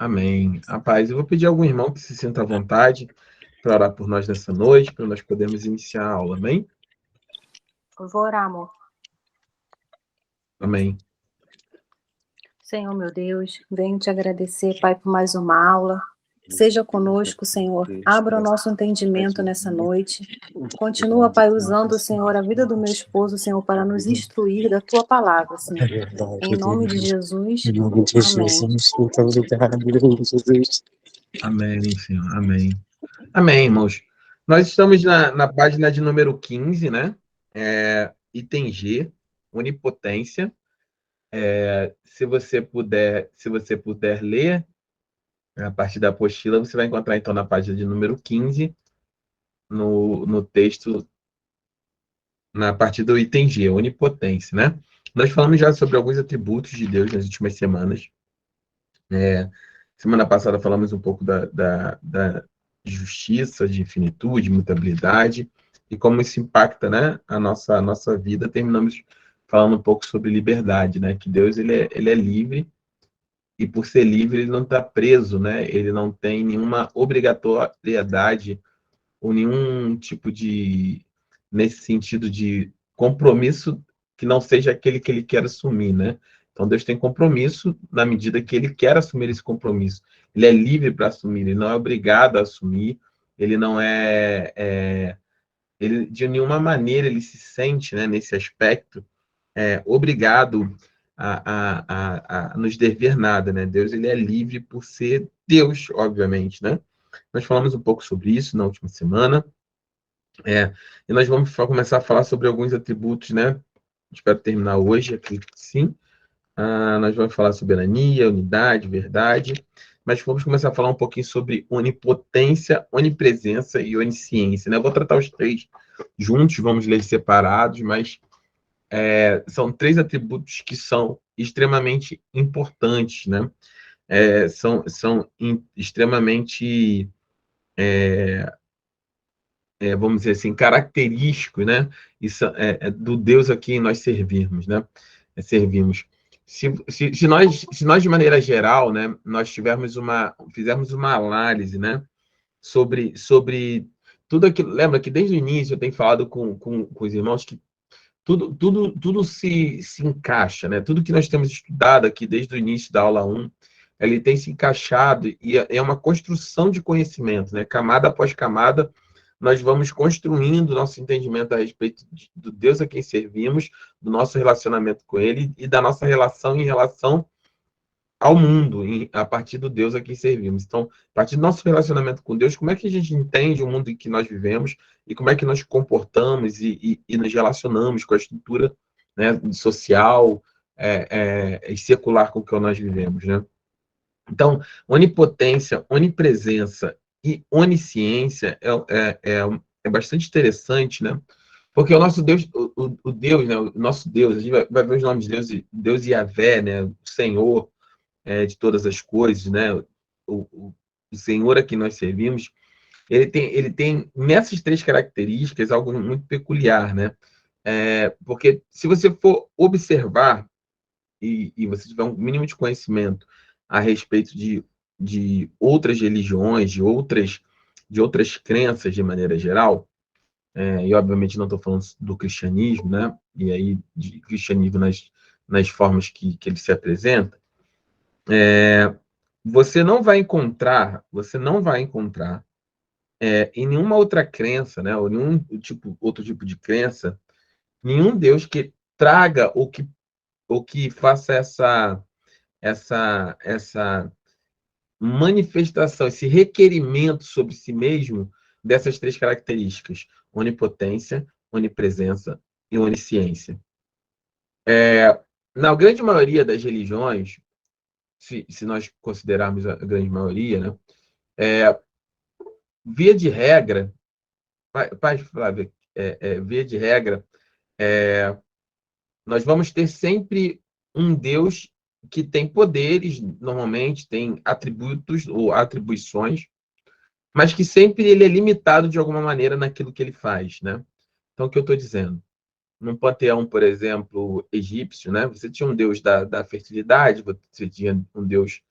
Amém. Rapaz, eu vou pedir a algum irmão que se sinta à vontade para orar por nós nessa noite, para nós podermos iniciar a aula. Amém? Eu vou orar, amor. Amém. Senhor, meu Deus, venho te agradecer, Pai, por mais uma aula. Seja conosco, Senhor. Abra o nosso entendimento nessa noite. Continua, Pai, usando, Senhor, a vida do meu esposo, Senhor, para nos instruir da Tua palavra, Senhor. Em nome de Jesus, Em nome de Jesus, amém. em todo lugar, Jesus. Amém, Senhor. Amém. Amém, irmãos. Nós estamos na página de número 15, né? Item G, onipotência. Se você puder ler a partir da apostila, você vai encontrar, então, na página de número 15, no texto, na parte do item G, onipotência, né? Nós falamos já sobre alguns atributos de Deus nas últimas semanas. Semana passada falamos um pouco da justiça, de finitude, mutabilidade, e como isso impacta, né, a nossa vida. Terminamos falando um pouco sobre liberdade, né? Que Deus ele é livre, e por ser livre ele não está preso, né? Ele não tem nenhuma obrigatoriedade ou nenhum tipo de, nesse sentido de compromisso que não seja aquele que ele quer assumir, né? Então Deus tem compromisso na medida que ele quer assumir esse compromisso. Ele é livre para assumir, ele não é obrigado a assumir, ele não ele de nenhuma maneira ele se sente, né, nesse aspecto, obrigado a nos dever nada, né? Deus ele é livre por ser Deus, obviamente, né? Nós falamos um pouco sobre isso na última semana. E nós vamos começar a falar sobre alguns atributos, né? Espero terminar hoje, acredito que sim. Nós vamos falar soberania, unidade, verdade, mas vamos começar a falar um pouquinho sobre onipotência, onipresença e onisciência, né? Eu vou tratar os três juntos, vamos ler separados, mas são três atributos que são extremamente importantes, né? São extremamente, vamos dizer assim, característicos, né? Isso do Deus a quem nós servimos, né? Servimos. Se nós, de maneira geral, né, nós fizermos uma análise, né, sobre tudo aquilo, lembra que desde o início eu tenho falado com os irmãos que tudo se encaixa, né? Tudo que nós temos estudado aqui desde o início da aula 1, ele tem se encaixado e é uma construção de conhecimento, né? Camada após camada, nós vamos construindo nosso entendimento a respeito do Deus a quem servimos, do nosso relacionamento com Ele e da nossa relação em relação ao mundo, a partir do Deus a quem servimos. Então, a partir do nosso relacionamento com Deus, como é que a gente entende o mundo em que nós vivemos e como é que nós comportamos e nos relacionamos com a estrutura, né, social e secular com que nós vivemos, né? Então, onipotência, onipresença e onisciência é bastante interessante, né? Porque o nosso Deus, o Deus, né? O nosso Deus, a gente vai ver os nomes de Deus, Deus Yahvé, né? O Senhor, de todas as coisas, né? O Senhor a quem nós servimos, ele tem nessas três características algo muito peculiar, né? Porque se você for observar e você tiver um mínimo de conhecimento a respeito de outras religiões, de outras crenças de maneira geral, e obviamente não estou falando do cristianismo, né? E aí de cristianismo nas formas que ele se apresenta, você não vai encontrar em nenhuma outra crença, né, ou nenhum outro tipo de crença, nenhum Deus que traga ou que faça essa manifestação, esse requerimento sobre si mesmo dessas três características: onipotência, onipresença e onisciência. Na grande maioria das religiões, se nós considerarmos a grande maioria, né, via de regra, Paz Flávia, via de regra, nós vamos ter sempre um Deus que tem poderes, normalmente tem atributos ou atribuições, mas que sempre ele é limitado de alguma maneira naquilo que ele faz, né? Então, o que eu estou dizendo? No panteão, por exemplo, egípcio, né? Você tinha um Deus da fertilidade, você tinha um Deus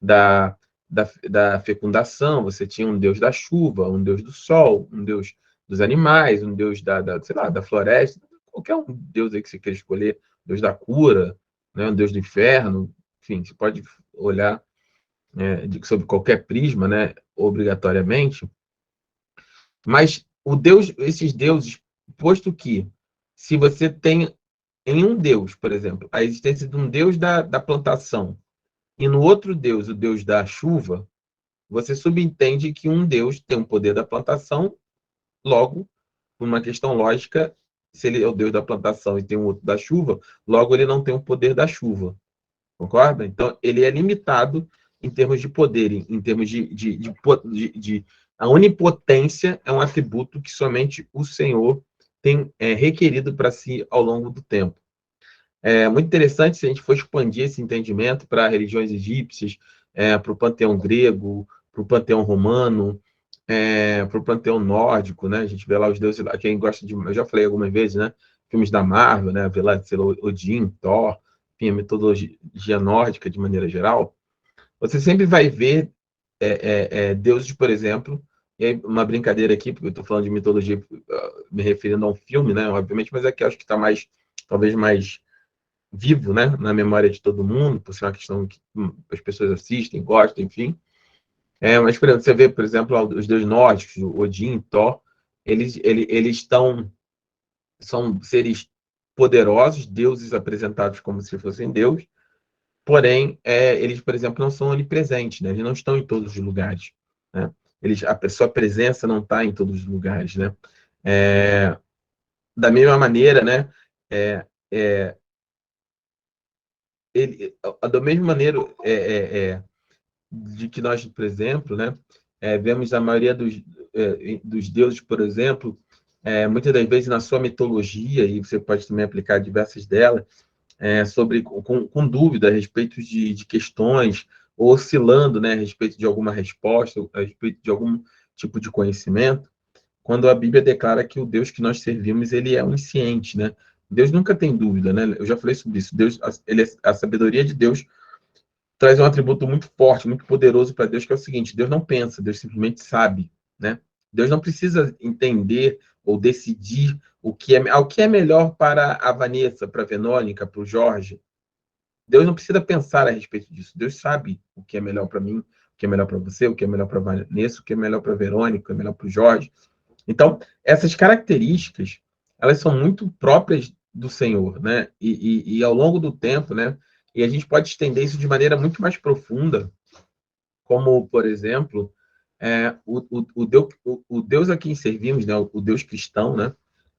da da fecundação, você tinha um deus da chuva, um deus do sol, um deus dos animais, um deus sei lá, da floresta, qualquer um deus aí que você queira escolher, deus da cura, né, um deus do inferno, enfim, você pode olhar sobre qualquer prisma, né, obrigatoriamente, mas esses deuses, posto que se você tem em um deus, por exemplo, a existência de um deus da plantação e no outro deus, o deus da chuva, você subentende que um deus tem o poder da plantação, logo, por uma questão lógica, se ele é o deus da plantação e tem um outro da chuva, logo ele não tem o poder da chuva. Concorda? Então, ele é limitado em termos de poder, em termos de a onipotência é um atributo que somente o Senhor tem requerido para si ao longo do tempo. É muito interessante se a gente for expandir esse entendimento para religiões egípcias, para o panteão grego, para o panteão romano, para o panteão nórdico, né? A gente vê lá os deuses, quem gosta de, eu já falei algumas vezes, né? Filmes da Marvel, né? Vê lá, sei lá, Odin, Thor, enfim, a metodologia nórdica de maneira geral. Você sempre vai ver deuses, por exemplo, e aí uma brincadeira aqui, porque eu estou falando de mitologia me referindo a um filme, né? Obviamente, mas aqui acho que está talvez mais vivo, né, na memória de todo mundo, por ser uma questão que as pessoas assistem, gostam, enfim. Mas, por exemplo, você vê, por exemplo, os deuses nórdicos, Odin, Thor, eles são seres poderosos, deuses apresentados como se fossem deus, porém, eles, por exemplo, não são onipresentes, né? Eles não estão em todos os lugares, né? A sua presença não está em todos os lugares, né? Da mesma maneira, né? Da mesma maneira de que nós, por exemplo, né, vemos a maioria dos deuses, por exemplo, muitas das vezes na sua mitologia, e você pode também aplicar diversas delas, com dúvida a respeito de questões, ou oscilando, né, a respeito de alguma resposta, a respeito de algum tipo de conhecimento, quando a Bíblia declara que o Deus que nós servimos, ele é onisciente, né? Deus nunca tem dúvida, né? Eu já falei sobre isso. Deus, a sabedoria de Deus traz um atributo muito forte, muito poderoso para Deus, que é o seguinte: Deus não pensa, Deus simplesmente sabe, né? Deus não precisa entender ou decidir o que é melhor para a Vanessa, para a Verônica, para o Jorge. Deus não precisa pensar a respeito disso. Deus sabe o que é melhor para mim, o que é melhor para você, o que é melhor para a Vanessa, o que é melhor para a Verônica, o que é melhor para o Jorge. Então, essas características, elas são muito próprias do Senhor, né? E ao longo do tempo, né? E a gente pode estender isso de maneira muito mais profunda, como, por exemplo, o Deus a quem servimos, né? O Deus cristão, né?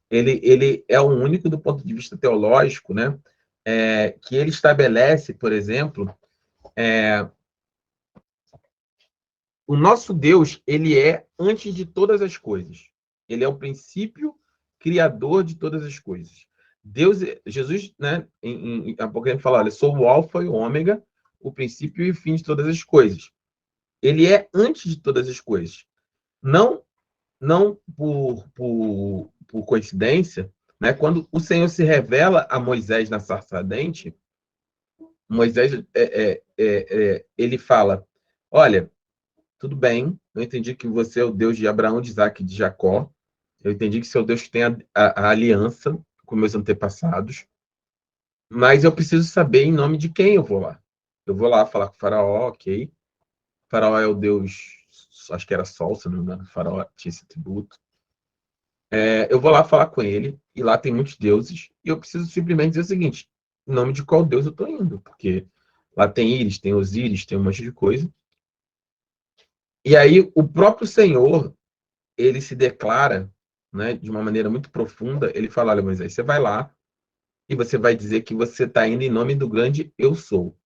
Ele é o único do ponto de vista teológico, né? Que ele estabelece, por exemplo, o nosso Deus, ele é antes de todas as coisas. Ele é o princípio criador de todas as coisas. Deus, Jesus, né, em Apocalipse fala, olha, sou o alfa e o ômega, o princípio e o fim de todas as coisas. Ele é antes de todas as coisas. Não por coincidência, né, quando o Senhor se revela a Moisés na sarça ardente, Moisés, ele fala, olha, tudo bem, eu entendi que você é o Deus de Abraão, de Isaac e de Jacó. Eu entendi que você é o Deus que tem a aliança com meus antepassados. Mas eu preciso saber em nome de quem eu vou lá. Eu vou lá falar com o faraó, ok. O faraó é o Deus, acho que era Sol, se não me engano. O faraó tinha esse atributo. Eu vou lá falar com ele, e lá tem muitos deuses, e eu preciso simplesmente dizer o seguinte, em nome de qual Deus eu estou indo, porque lá tem Íris, tem Osíris, tem um monte de coisa. E aí o próprio Senhor, ele se declara, né, de uma maneira muito profunda, ele fala, olha, Moisés, você vai lá e você vai dizer que você está indo em nome do grande eu sou.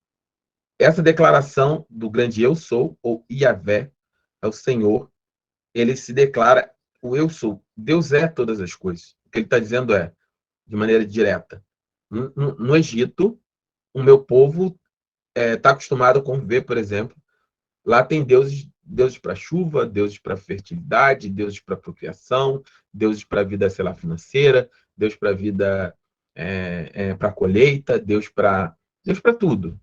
Essa declaração do grande eu sou, ou Iavé, é o Senhor, ele se declara o eu sou. Deus é todas as coisas. O que ele está dizendo de maneira direta, no Egito, o meu povo está acostumado a conviver, por exemplo, lá tem deuses para chuva, deuses para fertilidade, deuses para procriação, deuses para vida, sei lá, financeira, Deus para vida, para colheita, Deus para tudo.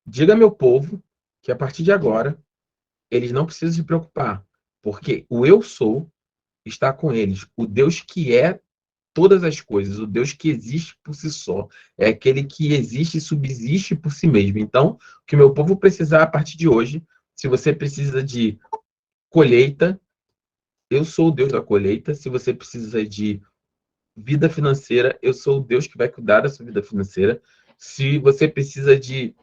Diga, meu povo, que a partir de agora eles não precisam se preocupar, porque o eu sou está com eles. O Deus que é todas as coisas, o Deus que existe por si só, é aquele que existe e subsiste por si mesmo. Então, o que o meu povo precisar a partir de hoje, se você precisa de colheita, eu sou o Deus da colheita. Se você precisa de vida financeira, eu sou o Deus que vai cuidar da sua vida financeira. Se você precisa de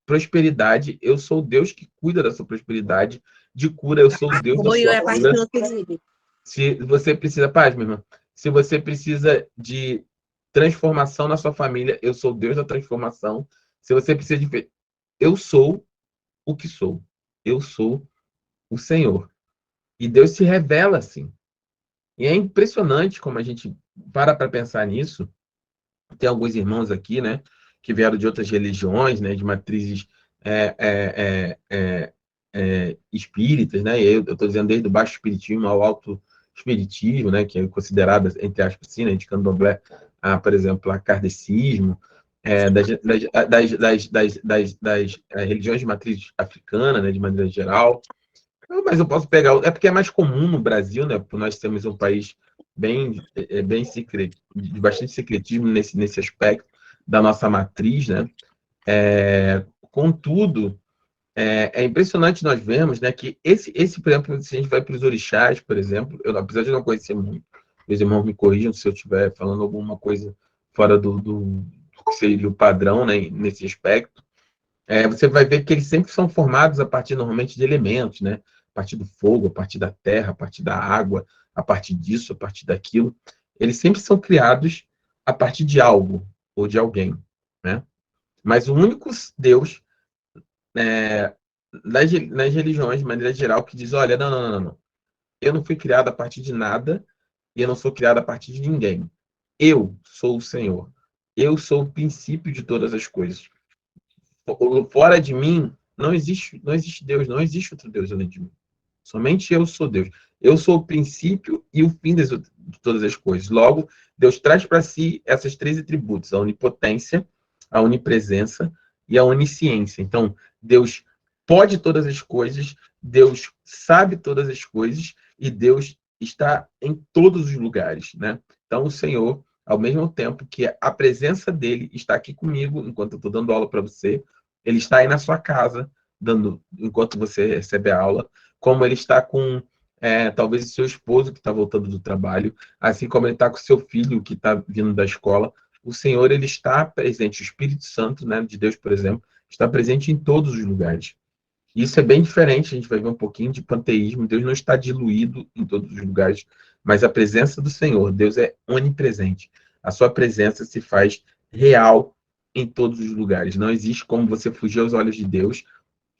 prosperidade, eu sou o Deus que cuida da sua prosperidade. De cura, eu sou o Deus da sua cura. Se você precisa, paz, minha irmã, se você precisa de transformação na sua família, eu sou o Deus da transformação. Se você precisa de... Eu sou o que sou. Eu sou o Senhor. E Deus se revela assim. E é impressionante como a gente para pensar nisso. Tem alguns irmãos aqui, né, que vieram de outras religiões, né, de matrizes é, é, é, espíritas, né, e eu estou dizendo desde o baixo espiritismo ao alto espiritismo, né, que é considerado, entre aspas, assim, né, de candomblé, por exemplo, a kardecismo, das religiões de matriz africana, né, de maneira geral. Mas eu posso pegar, é porque é mais comum no Brasil, né, por nós temos um país bem de bastante secretismo nesse aspecto da nossa matriz, né? Contudo, é impressionante nós vermos, né, que por exemplo, se a gente vai para os orixás, por exemplo, eu, apesar de não conhecer muito, meus irmãos me corrijam se eu estiver falando alguma coisa fora do que seria o padrão, né, nesse aspecto, você vai ver que eles sempre são formados a partir, normalmente, de elementos, né? A partir do fogo, a partir da terra, a partir da água, a partir disso, a partir daquilo. Eles sempre são criados a partir de algo ou de alguém, né? Mas o único Deus, é, nas religiões, de maneira geral, que diz, olha, não, não, não, não. Eu não fui criado a partir de nada e eu não sou criado a partir de ninguém. Eu sou o Senhor. Eu sou o princípio de todas as coisas. Fora de mim, não existe Deus, não existe outro Deus além de mim. Somente eu sou Deus. Eu sou o princípio e o fim de todas as coisas. Logo, Deus traz para si essas três atributos: a onipotência, a onipresença e a onisciência. Então, Deus pode todas as coisas, Deus sabe todas as coisas e Deus está em todos os lugares, né? Então, o Senhor, ao mesmo tempo que a presença dele está aqui comigo enquanto eu estou dando aula para você, ele está aí na sua casa enquanto você recebe a aula, como ele está com talvez o seu esposo que está voltando do trabalho, assim como ele está com o seu filho que está vindo da escola. O Senhor, ele está presente. O Espírito Santo, né, de Deus, por exemplo, está presente em todos os lugares. Isso é bem diferente, a gente vai ver um pouquinho de panteísmo. Deus não está diluído em todos os lugares, mas a presença do Senhor, Deus é onipresente. A sua presença se faz real em todos os lugares. Não existe como você fugir aos olhos de Deus,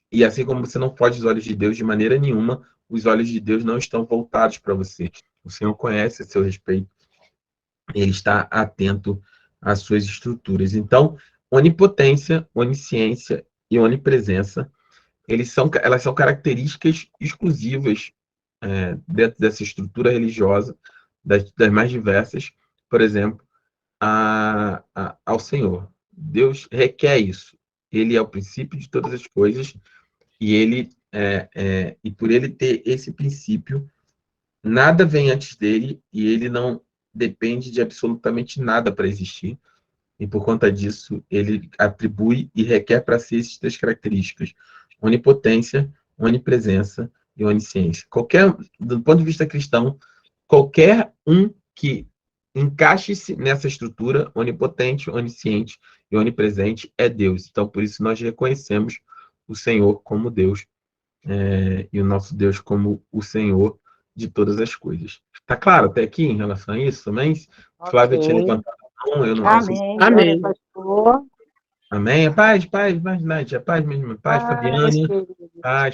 e assim como você não foge aos olhos de Deus de maneira nenhuma, os olhos de Deus não estão voltados para você. O Senhor conhece a seu respeito, ele está atento às suas estruturas. Então, onipotência, onisciência e onipresença, elas são características exclusivas dentro dessa estrutura religiosa, das mais diversas, por exemplo, ao Senhor. Deus requer isso. Ele é o princípio de todas as coisas e e por ele ter esse princípio, nada vem antes dele e ele não depende de absolutamente nada para existir. E por conta disso, ele atribui e requer para si essas três características: onipotência, onipresença e onisciência. Do ponto de vista cristão, qualquer um que encaixe-se nessa estrutura, onipotente, onisciente e onipresente, é Deus. Então, por isso, nós reconhecemos o Senhor como Deus, e o nosso Deus como o Senhor de todas as coisas. Tá claro até aqui em relação a isso também? Ok. Flávia tinha levantado a mão, eu não... Amém. Amém. Pastor. Amém. Paz, Nádia, paz mesmo, paz, Fabiane, Querido. paz,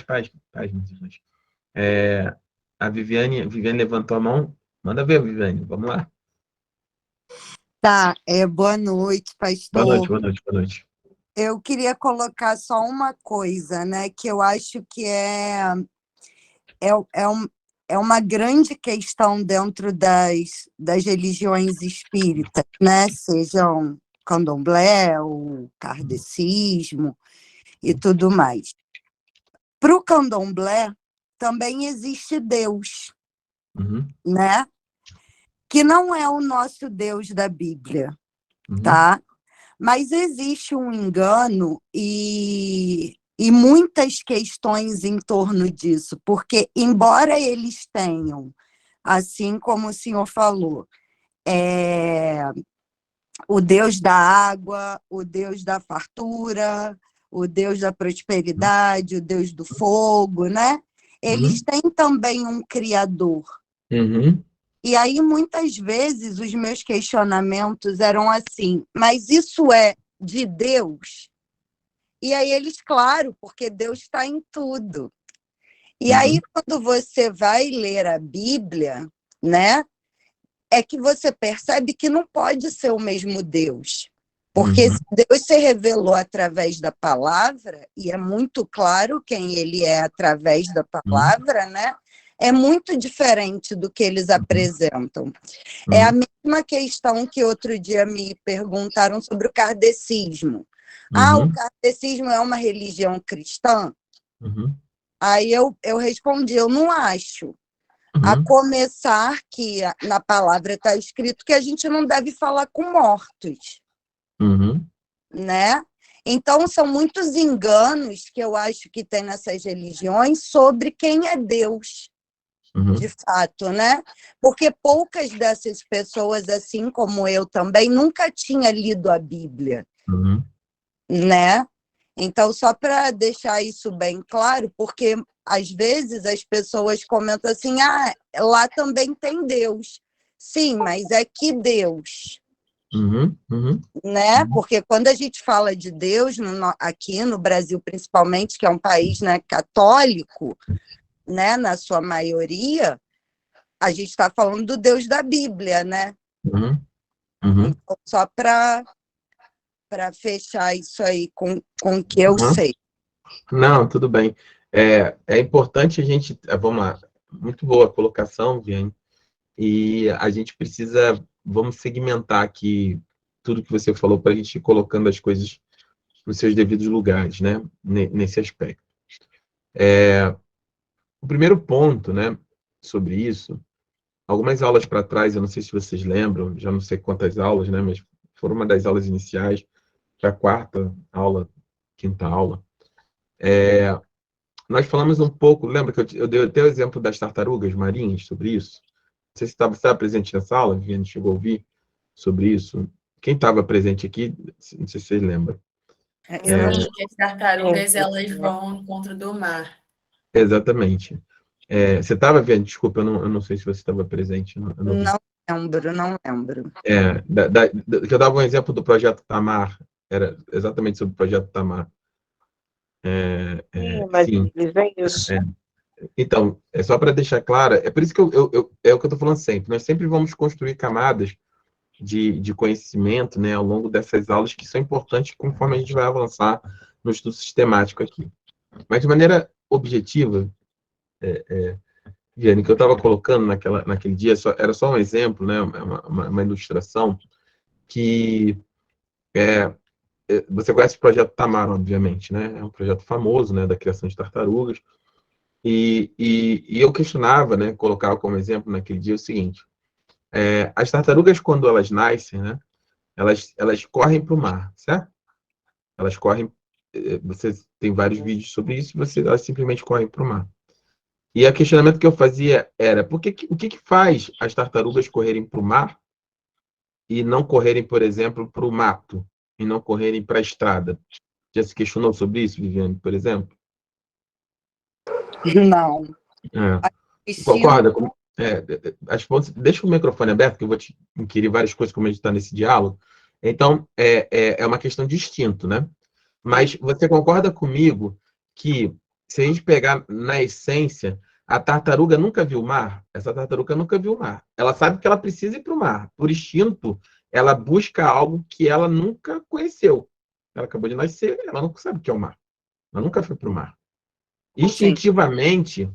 meus irmãos. A Viviane levantou a mão. Manda ver, Viviane, vamos lá. Tá, boa noite, pastor. Boa noite. Eu queria colocar só uma coisa, né, que eu acho que é uma grande questão dentro das religiões espíritas, né, sejam candomblé, o kardecismo, e tudo mais. Para o candomblé, também existe Deus, Uhum. né? Que não é o nosso Deus da Bíblia, Uhum. tá? Mas existe um engano e muitas questões em torno disso, porque, embora eles tenham, assim como o senhor falou, o Deus da água, o Deus da fartura, o Deus da prosperidade, o Deus do fogo, né? Eles têm também um Criador. Uhum. E aí, muitas vezes, os meus questionamentos eram assim, mas isso é de Deus? E aí eles, claro, porque Deus está em tudo. E aí, quando você vai ler a Bíblia, né, é que você percebe que não pode ser o mesmo Deus. Porque se Deus se revelou através da palavra, e é muito claro quem ele é através da palavra, né? É muito diferente do que eles apresentam. É a mesma questão que outro dia me perguntaram sobre o kardecismo. O kardecismo é uma religião cristã? Aí eu respondi, eu não acho. A começar que na palavra está escrito que a gente não deve falar com mortos, né? Então, são muitos enganos que eu acho que tem nessas religiões sobre quem é Deus, de fato, né? Porque poucas dessas pessoas, assim como eu também, nunca tinha lido a Bíblia, né? Então, só para deixar isso bem claro, porque às vezes as pessoas comentam assim, lá também tem Deus. Sim, mas é que Deus, né? Porque quando a gente fala de Deus, aqui no Brasil principalmente, que é um país, né, católico, né, na sua maioria, a gente está falando do Deus da Bíblia, né? Então, só para fechar isso aí com o que eu sei. Não, tudo bem. É importante a gente. Vamos lá. Muito boa a colocação, Viane. E a gente precisa. Vamos segmentar aqui tudo que você falou para a gente ir colocando as coisas nos seus devidos lugares, né? Nesse aspecto. O primeiro ponto, né, sobre isso, algumas aulas para trás, eu não sei se vocês lembram, já não sei quantas aulas, né, mas foram uma das aulas iniciais, para a quarta aula, quinta aula. Nós falamos um pouco, lembra que eu dei até o exemplo das tartarugas marinhas sobre isso? Não sei se você estava presente nessa aula, Viviane chegou a ouvir sobre isso. Quem estava presente aqui, não sei se vocês lembram. Eu lembro que as tartarugas, elas vão ao encontro do mar. Exatamente. Você estava, Viviane? Desculpa, eu não sei se você estava presente. Eu não vi. Não lembro. Que eu dava um exemplo do Projeto Tamar, era exatamente sobre o Projeto Tamar. Mas Sim. vem isso. Então, é só para deixar claro, é por isso que é o que eu estou falando sempre. Nós sempre vamos construir camadas de conhecimento, né, ao longo dessas aulas que são importantes conforme a gente vai avançar no estudo sistemático aqui. Mas de maneira objetiva, Viane, que eu estava colocando naquele dia, era só um exemplo, né, uma ilustração, que você conhece o projeto Tamar, obviamente, né? É um projeto famoso, né, da criação de tartarugas. E eu questionava, né, colocava como exemplo naquele dia o seguinte: as tartarugas, quando elas nascem, né, elas correm para o mar, certo? Elas correm. Você tem vários vídeos sobre isso. Elas simplesmente correm para o mar. E o questionamento que eu fazia era: o que faz as tartarugas correrem para o mar e não correrem, por exemplo, para o mato e não correrem para a estrada? Já se questionou sobre isso, Viviane, por exemplo? Não. Concorda? Deixa o microfone aberto, que eu vou te inquirir várias coisas como a gente está nesse diálogo. Então, é uma questão de instinto, né? Mas você concorda comigo que, se a gente pegar na essência, a tartaruga nunca viu o mar? Essa tartaruga nunca viu o mar. Ela sabe que ela precisa ir para o mar. Por instinto, ela busca algo que ela nunca conheceu. Ela acabou de nascer, ela não sabe o que é o mar. Ela nunca foi para o mar. Instintivamente,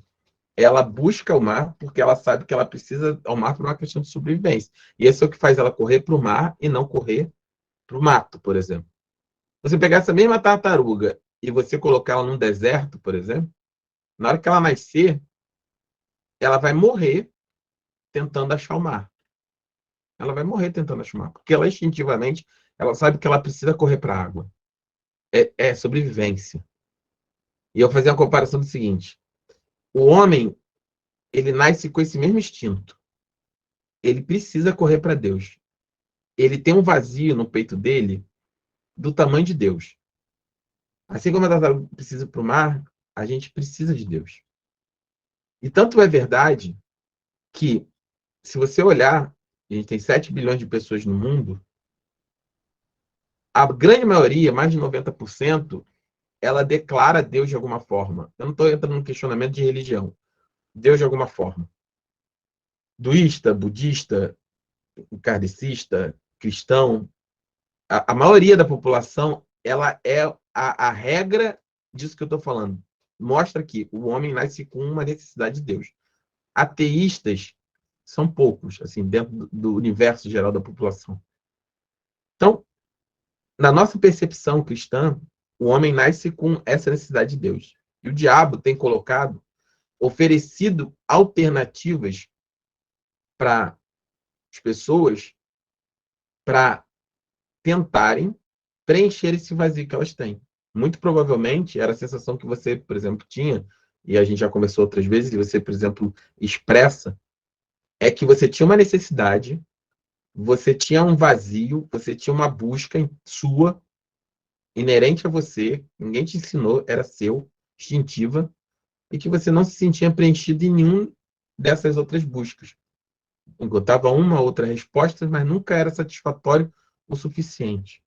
ela busca o mar porque ela sabe que ela precisa ao mar por uma questão de sobrevivência. E isso é o que faz ela correr para o mar e não correr para o mato, por exemplo. Você pegar essa mesma tartaruga e você colocar ela num deserto, por exemplo, na hora que ela nascer, ela vai morrer tentando achar o mar. Ela vai morrer tentando achar o mar, porque ela instintivamente, ela sabe que ela precisa correr para a água. É sobrevivência. E eu fazia uma comparação do seguinte: o homem, ele nasce com esse mesmo instinto. Ele precisa correr para Deus. Ele tem um vazio no peito dele do tamanho de Deus. Assim como a tartaruga precisa para o mar, a gente precisa de Deus. E tanto é verdade que, se você olhar, a gente tem 7 bilhões de pessoas no mundo, a grande maioria, mais de 90%, ela declara Deus de alguma forma. Eu não estou entrando no questionamento de religião. Deus de alguma forma. Hinduísta, budista, kardecista, cristão, a maioria da população, ela é a regra disso que eu estou falando. Mostra que o homem nasce com uma necessidade de Deus. Ateístas são poucos, assim, dentro do universo geral da população. Então, na nossa percepção cristã, o homem nasce com essa necessidade de Deus. E o diabo tem colocado, oferecido alternativas para as pessoas para tentarem preencher esse vazio que elas têm. Muito provavelmente era a sensação que você, por exemplo, tinha, e a gente já conversou outras vezes, e você, por exemplo, expressa, é que você tinha uma necessidade, você tinha um vazio, você tinha uma busca sua, inerente a você, ninguém te ensinou, era seu, instintiva, e que você não se sentia preenchido em nenhum dessas outras buscas. Encontrava uma outra resposta, mas nunca era satisfatório o suficiente.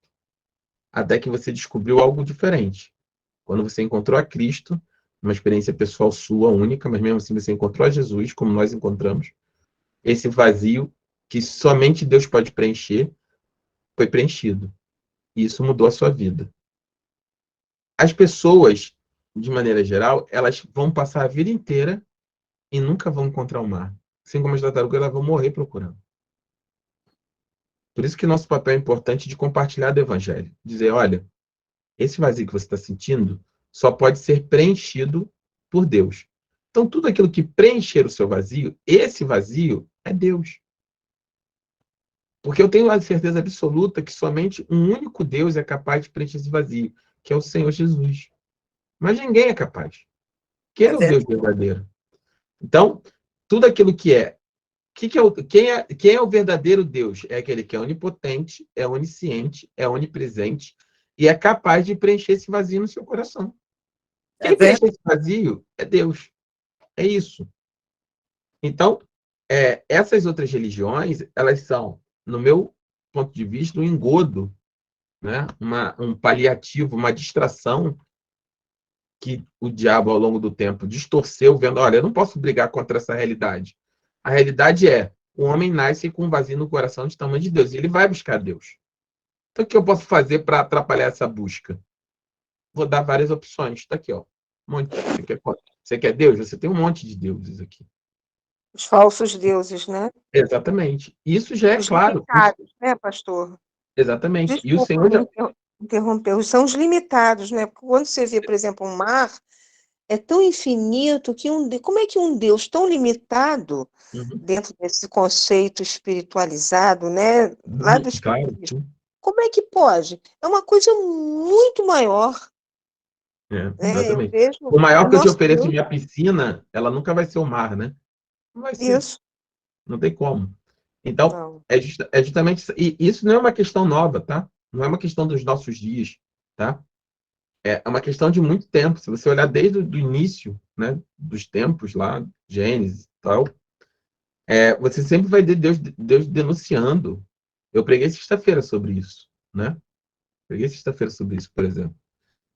Até que você descobriu algo diferente. Quando você encontrou a Cristo, uma experiência pessoal sua, única, mas mesmo assim você encontrou a Jesus, como nós encontramos, esse vazio que somente Deus pode preencher, foi preenchido. E isso mudou a sua vida. As pessoas, de maneira geral, elas vão passar a vida inteira e nunca vão encontrar o mar. Assim como as tartarugas, elas vão morrer procurando. Por isso que nosso papel é importante de compartilhar do evangelho. Dizer, olha, esse vazio que você está sentindo só pode ser preenchido por Deus. Então, tudo aquilo que preencher o seu vazio, esse vazio é Deus. Porque eu tenho a certeza absoluta que somente um único Deus é capaz de preencher esse vazio, que é o Senhor Jesus. Mas ninguém é capaz. Que Ele é o Deus verdadeiro. Então, tudo aquilo que é. Quem é o verdadeiro Deus? É aquele que é onipotente, é onisciente, é onipresente e é capaz de preencher esse vazio no seu coração. Quem preenche esse vazio é Deus. É isso. Então, essas outras religiões, elas são, no meu ponto de vista, um engodo, né? Um paliativo, uma distração que o diabo, ao longo do tempo, distorceu, vendo, olha, eu não posso brigar contra essa realidade. A realidade é, o homem nasce com um vazio no coração de tamanho de Deus, e ele vai buscar Deus. Então, o que eu posso fazer para atrapalhar essa busca? Vou dar várias opções. Está aqui, ó. Um monte. Você quer Deus? Você tem um monte de deuses aqui. Os falsos deuses, né? Exatamente. Isso já é Os claro. limitados, né, pastor? Exatamente. Desculpa, E o Senhor já... interrompeu. São os limitados, né? Porque quando você vê, por exemplo, um mar, é tão infinito que como é que um Deus tão limitado, dentro desse conceito espiritualizado, né? Lá do espiritismo, claro. Como é que pode? É uma coisa muito maior. Exatamente. Eu vejo O maior que eu te ofereço Deus... minha piscina, ela nunca vai ser o mar, né? Não vai ser. Isso. Não tem como. Então, é justamente isso. E isso não é uma questão nova, tá? Não é uma questão dos nossos dias, tá? É uma questão de muito tempo. Se você olhar desde o início, né, dos tempos lá, Gênesis e tal, você sempre vai ver Deus denunciando. Eu preguei sexta-feira sobre isso, né? Preguei sexta-feira sobre isso, por exemplo.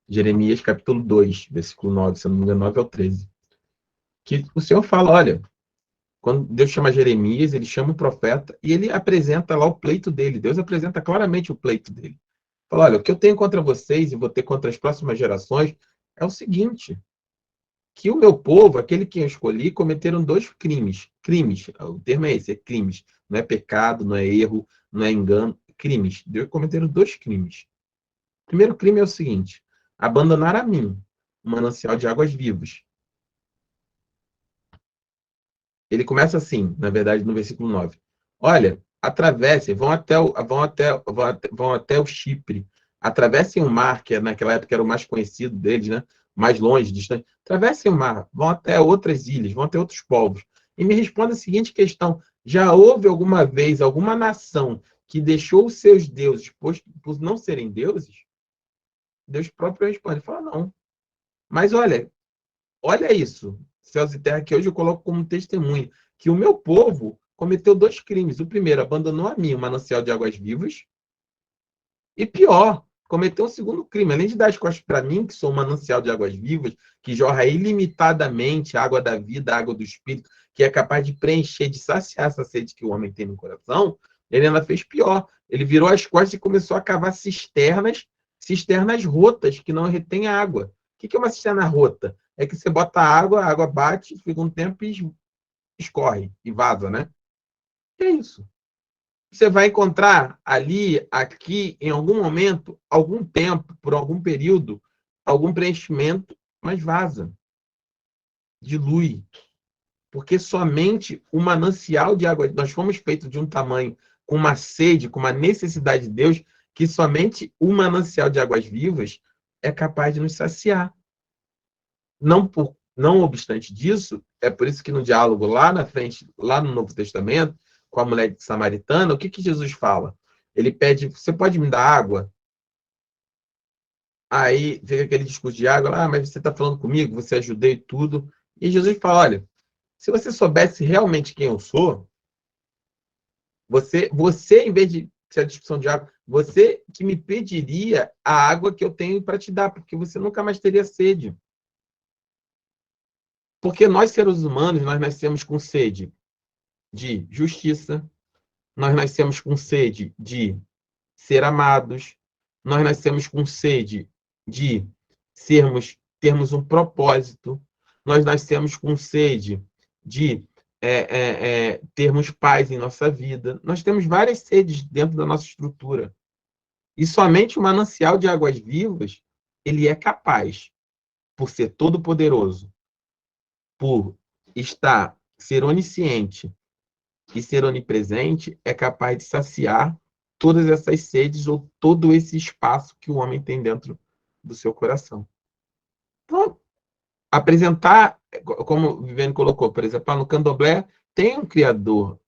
Jeremias, capítulo 2, versículo 9, se eu não me engano, 9 ao 13. Que o Senhor fala, olha, quando Deus chama Jeremias, ele chama o profeta e ele apresenta lá o pleito dele. Deus apresenta claramente o pleito dele. Fala, olha, o que eu tenho contra vocês e vou ter contra as próximas gerações é o seguinte, que o meu povo, aquele que eu escolhi, cometeram 2 crimes. Crimes, o termo é esse, é crimes. Não é pecado, não é erro, não é engano, crimes. Deus cometeram 2 crimes. O primeiro crime é o seguinte, abandonar a mim um manancial de águas vivas. Ele começa assim, na verdade, no versículo 9. Olha, atravessem, vão até o Chipre, atravessem o mar, que naquela época era o mais conhecido deles, né? Mais longe, distante. Atravessem o mar, vão até outras ilhas, vão até outros povos. E me responda a seguinte questão: já houve alguma vez alguma nação que deixou os seus deuses por não serem deuses? Deus próprio responde, fala, não. Mas olha isso, céus e terra, que hoje eu coloco como testemunha, que o meu povo cometeu 2 crimes. O primeiro, abandonou a mim o manancial de águas vivas. E pior, cometeu um segundo crime. Além de dar as costas para mim, que sou um manancial de águas vivas, que jorra ilimitadamente a água da vida, a água do espírito, que é capaz de preencher, de saciar essa sede que o homem tem no coração, ele ainda fez pior. Ele virou as costas e começou a cavar cisternas rotas, que não retêm água. O que é uma cisterna rota? É que você bota a água bate, fica um tempo e escorre, e vaza, né? É isso. Você vai encontrar ali, aqui, em algum momento, algum tempo, por algum período, algum preenchimento, mas vaza, dilui. Porque somente o manancial de água, nós fomos feitos de um tamanho, com uma sede, com uma necessidade de Deus, que somente o manancial de águas vivas é capaz de nos saciar. Não obstante disso, é por isso que no diálogo lá na frente, lá no Novo Testamento, com a mulher samaritana, o que Jesus fala? Ele pede, você pode me dar água? Aí vem aquele discurso de água, mas você está falando comigo, você é judeu e tudo. E Jesus fala, olha, se você soubesse realmente quem eu sou, você em vez de ser a discussão de água, você que me pediria a água que eu tenho para te dar, porque você nunca mais teria sede. Porque nós, seres humanos, nós nascemos com sede de justiça, nós nascemos com sede de ser amados, nós nascemos com sede de termos um propósito, nós nascemos com sede de termos paz em nossa vida. Nós temos várias sedes dentro da nossa estrutura. E somente o manancial de águas vivas, ele é capaz, por ser todo-poderoso, por ser onisciente e ser onipresente, é capaz de saciar todas essas sedes ou todo esse espaço que o homem tem dentro do seu coração. Então, apresentar, como o Viviane colocou, por exemplo, no candomblé tem um criador.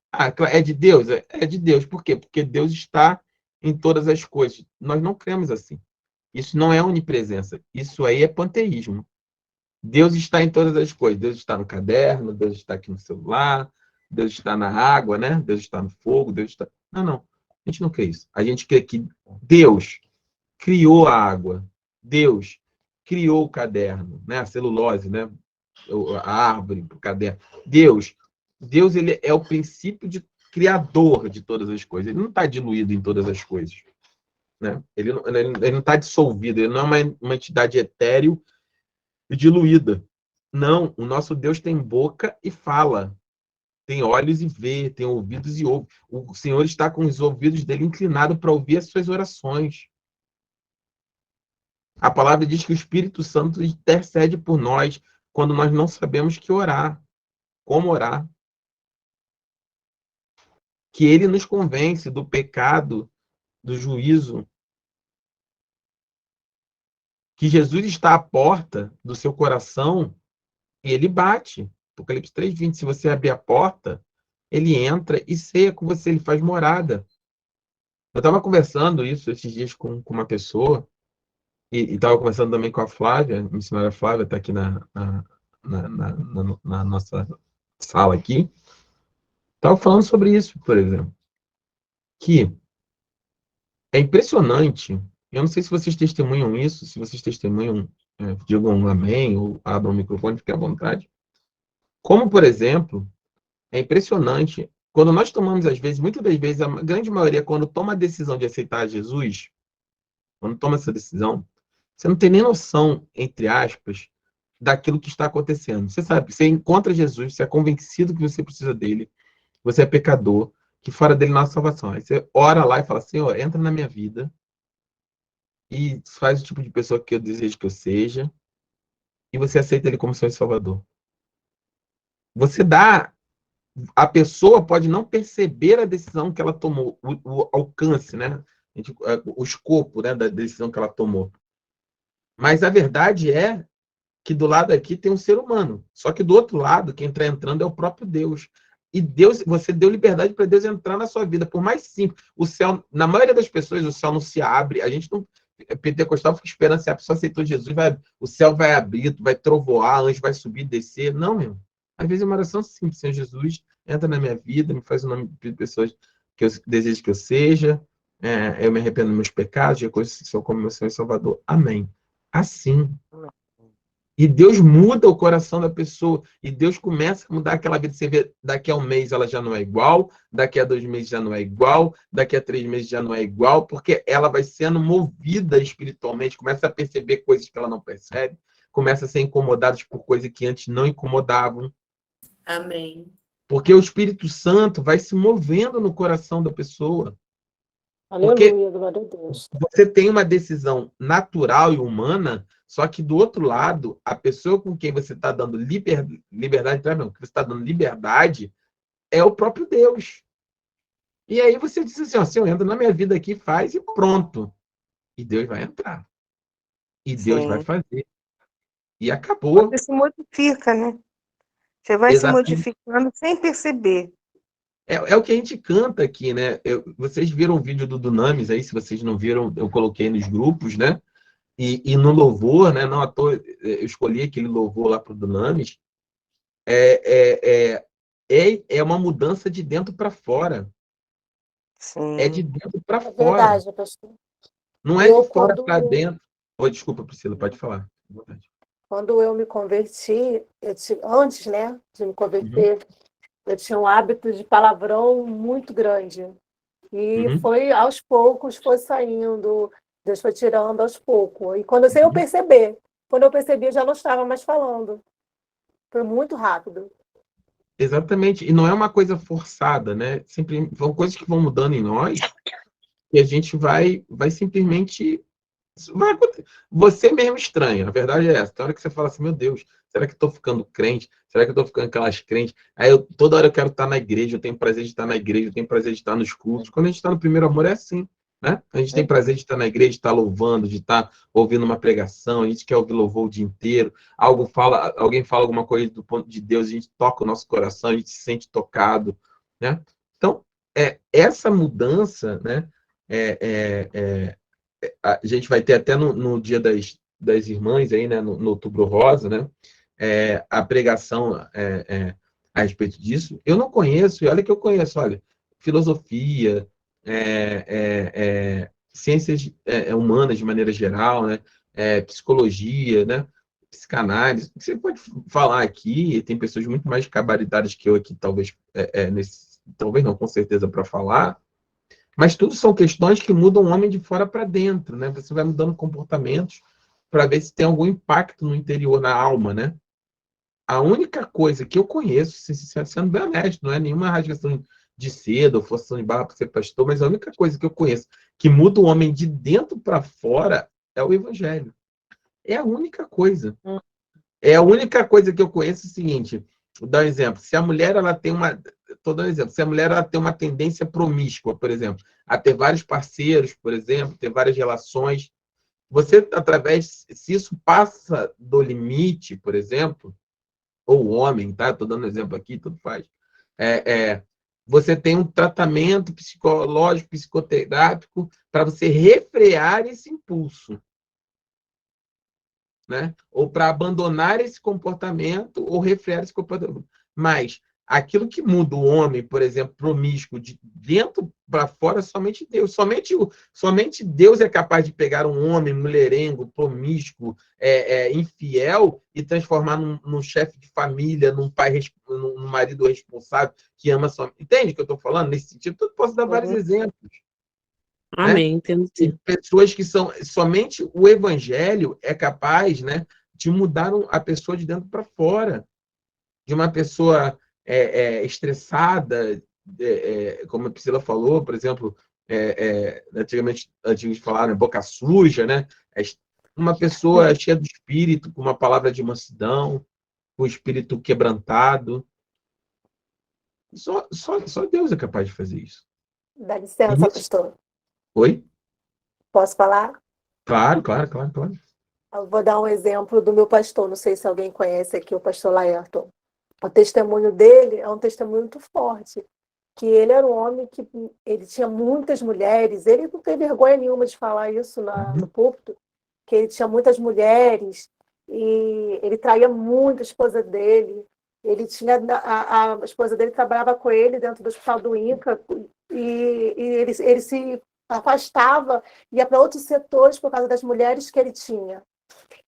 É de Deus? É de Deus. Por quê? Porque Deus está em todas as coisas. Nós não cremos assim. Isso não é onipresença. Isso aí é panteísmo. Deus está em todas as coisas. Deus está no caderno, Deus está aqui no celular, Deus está na água, né? Deus está no fogo, Deus está... Não. A gente não crê isso. A gente crê que Deus criou a água. Deus criou o caderno, né? A celulose, né? A árvore, o caderno. Deus, ele é o princípio de criador de todas as coisas. Ele não está diluído em todas as coisas, né? Ele não está dissolvido. Ele não é uma entidade etéreo e diluída. Não, o nosso Deus tem boca e fala, tem olhos e vê, tem ouvidos e ouve. O Senhor está com os ouvidos dele inclinados para ouvir as suas orações. A palavra diz que o Espírito Santo intercede por nós quando nós não sabemos que orar, como orar. Que ele nos convence do pecado, do juízo. Que Jesus está à porta do seu coração e ele bate. Apocalipse 3:20, se você abrir a porta, ele entra e ceia com você, ele faz morada. Eu estava conversando isso esses dias com uma pessoa, e estava conversando também com a Flávia, a missionária Flávia, está aqui na nossa sala aqui. Estava falando sobre isso, por exemplo. Que é impressionante, eu não sei se vocês testemunham isso, se vocês testemunham, digam um amém, ou abram o microfone, fiquem à vontade. Como, por exemplo, é impressionante, quando nós tomamos, às vezes, muitas das vezes, a grande maioria, quando toma a decisão de aceitar Jesus, quando toma essa decisão, você não tem nem noção, entre aspas, daquilo que está acontecendo. Você sabe, você encontra Jesus, você é convencido que você precisa dele, você é pecador, que fora dele não há salvação. Aí você ora lá e fala, Senhor, entra na minha vida, e faz o tipo de pessoa que eu desejo que eu seja, e você aceita ele como seu Salvador. Você dá... A pessoa pode não perceber a decisão que ela tomou, o alcance, né? O escopo, né, da decisão que ela tomou. Mas a verdade é que do lado aqui tem um ser humano. Só que do outro lado, quem está entrando é o próprio Deus. E Deus, você deu liberdade para Deus entrar na sua vida. Por mais simples, o céu, na maioria das pessoas, o céu não se abre. A gente não... Pentecostal fica esperando, se a pessoa aceitou Jesus, o céu vai abrir, vai trovoar, anjo vai subir, descer. Não, meu. Às vezes é uma oração simples. Senhor Jesus, entra na minha vida, me faz o nome de pessoas que eu desejo que eu seja. Eu me arrependo dos meus pecados, reconheço o Senhor como meu Senhor e Salvador. Amém. Assim. E Deus muda o coração da pessoa. E Deus começa a mudar aquela vida. Você vê, daqui a um mês ela já não é igual, daqui a 2 meses já não é igual, daqui a 3 meses já não é igual, porque ela vai sendo movida espiritualmente, começa a perceber coisas que ela não percebe, começa a ser incomodada por coisas que antes não incomodavam. Amém. Porque o Espírito Santo vai se movendo no coração da pessoa. Aleluia, glória a Deus. Você tem uma decisão natural e humana, só que do outro lado, a pessoa com quem você está dando liberdade, não, que você está dando liberdade, é o próprio Deus. E aí você diz assim, ó, Senhor, entra na minha vida aqui, faz e pronto. E Deus vai entrar. E Deus vai fazer. E acabou. Você se modifica, né? Você vai Exatamente. se modificando sem perceber. É o que a gente canta aqui, né? Vocês viram o vídeo do Dunamis aí, se vocês não viram, eu coloquei nos grupos, né? E no louvor, né? Não à toa, eu escolhi aquele louvor lá para o Dunamis. É uma mudança de dentro para fora. Sim. É de dentro para É fora. verdade, pastor. Não é de fora para dentro. Oh, desculpa, Priscila, pode falar. Quando eu me converti, antes, né, de me converter, eu tinha um hábito de palavrão muito grande. E foi aos poucos, foi saindo, Deus foi tirando aos poucos. E quando sem eu perceber, quando eu percebi, eu já não estava mais falando. Foi muito rápido. Exatamente. E não é uma coisa forçada, né? Sempre são coisas que vão mudando em nós e a gente vai simplesmente... Você mesmo estranha, a verdade é essa. Tem hora que você fala assim, meu Deus, será que eu estou ficando crente? Será que eu estou ficando aquelas crentes? Aí toda hora eu quero estar na igreja, eu tenho prazer de estar na igreja, eu tenho prazer de estar nos cultos. Quando a gente está no primeiro amor é assim, né? A gente tem prazer de estar na igreja, de estar louvando, de estar ouvindo uma pregação, a gente quer ouvir louvor o dia inteiro. Alguém fala alguma coisa do ponto de Deus, a gente toca o nosso coração, a gente se sente tocado, né? Então, essa mudança, né? A gente vai ter até no Dia das Irmãs, aí, né, no Outubro Rosa, né, a pregação a respeito disso. Eu não conheço, e olha que eu conheço, olha, filosofia, ciências humanas de maneira geral, né, psicologia, né, psicanálise. Você pode falar aqui, tem pessoas muito mais gabaritadas que eu aqui, talvez, talvez não, com certeza, para falar. Mas tudo são questões que mudam o homem de fora para dentro, né? Você vai mudando comportamentos para ver se tem algum impacto no interior, na alma, né? A única coisa que eu conheço, sendo bem honesto, não é nenhuma rasgação de seda ou forçação de barra para ser pastor, mas a única coisa que eu conheço que muda o homem de dentro para fora é o evangelho. É a única coisa. É a única coisa que eu conheço é o seguinte, vou dar um exemplo. Se a mulher ela tem uma... Estou dando um exemplo. Se a mulher ela tem uma tendência promíscua, por exemplo, a ter vários parceiros, por exemplo, ter várias relações, você, através... Se isso passa do limite, por exemplo, ou o homem, tá? Estou dando um exemplo aqui, tudo faz. Você tem um tratamento psicológico, psicoterápico, para você refrear esse impulso. Né? Ou para abandonar esse comportamento ou refrear esse comportamento. Mas aquilo que muda o homem, por exemplo, promíscuo, de dentro para fora, somente Deus. Somente Deus é capaz de pegar um homem mulherengo, promíscuo, infiel, e transformar num chefe de família, num pai, num marido responsável, que ama sua... Entende o que eu estou falando? Nesse sentido, eu posso dar vários exemplos. Amém, entendo sim. Pessoas que são... Somente o evangelho é capaz, né, de mudar a pessoa de dentro para fora. De uma pessoa estressada, como a Priscila falou, por exemplo, antigos falaram, boca suja, né? Uma pessoa cheia do espírito, com uma palavra de mansidão, com o espírito quebrantado. Só Deus é capaz de fazer isso. Dá licença, pastor. Oi? Posso falar? Claro, claro. Eu vou dar um exemplo do meu pastor. Não sei se alguém conhece aqui o pastor Laerton. O testemunho dele é um testemunho muito forte. Que ele era um homem que ele tinha muitas mulheres. Ele não tem vergonha nenhuma de falar isso no púlpito. Que ele tinha muitas mulheres e ele traía muito a esposa dele. Ele tinha a esposa dele trabalhava com ele dentro do hospital do INCA e ele se afastava, ia para outros setores por causa das mulheres que ele tinha.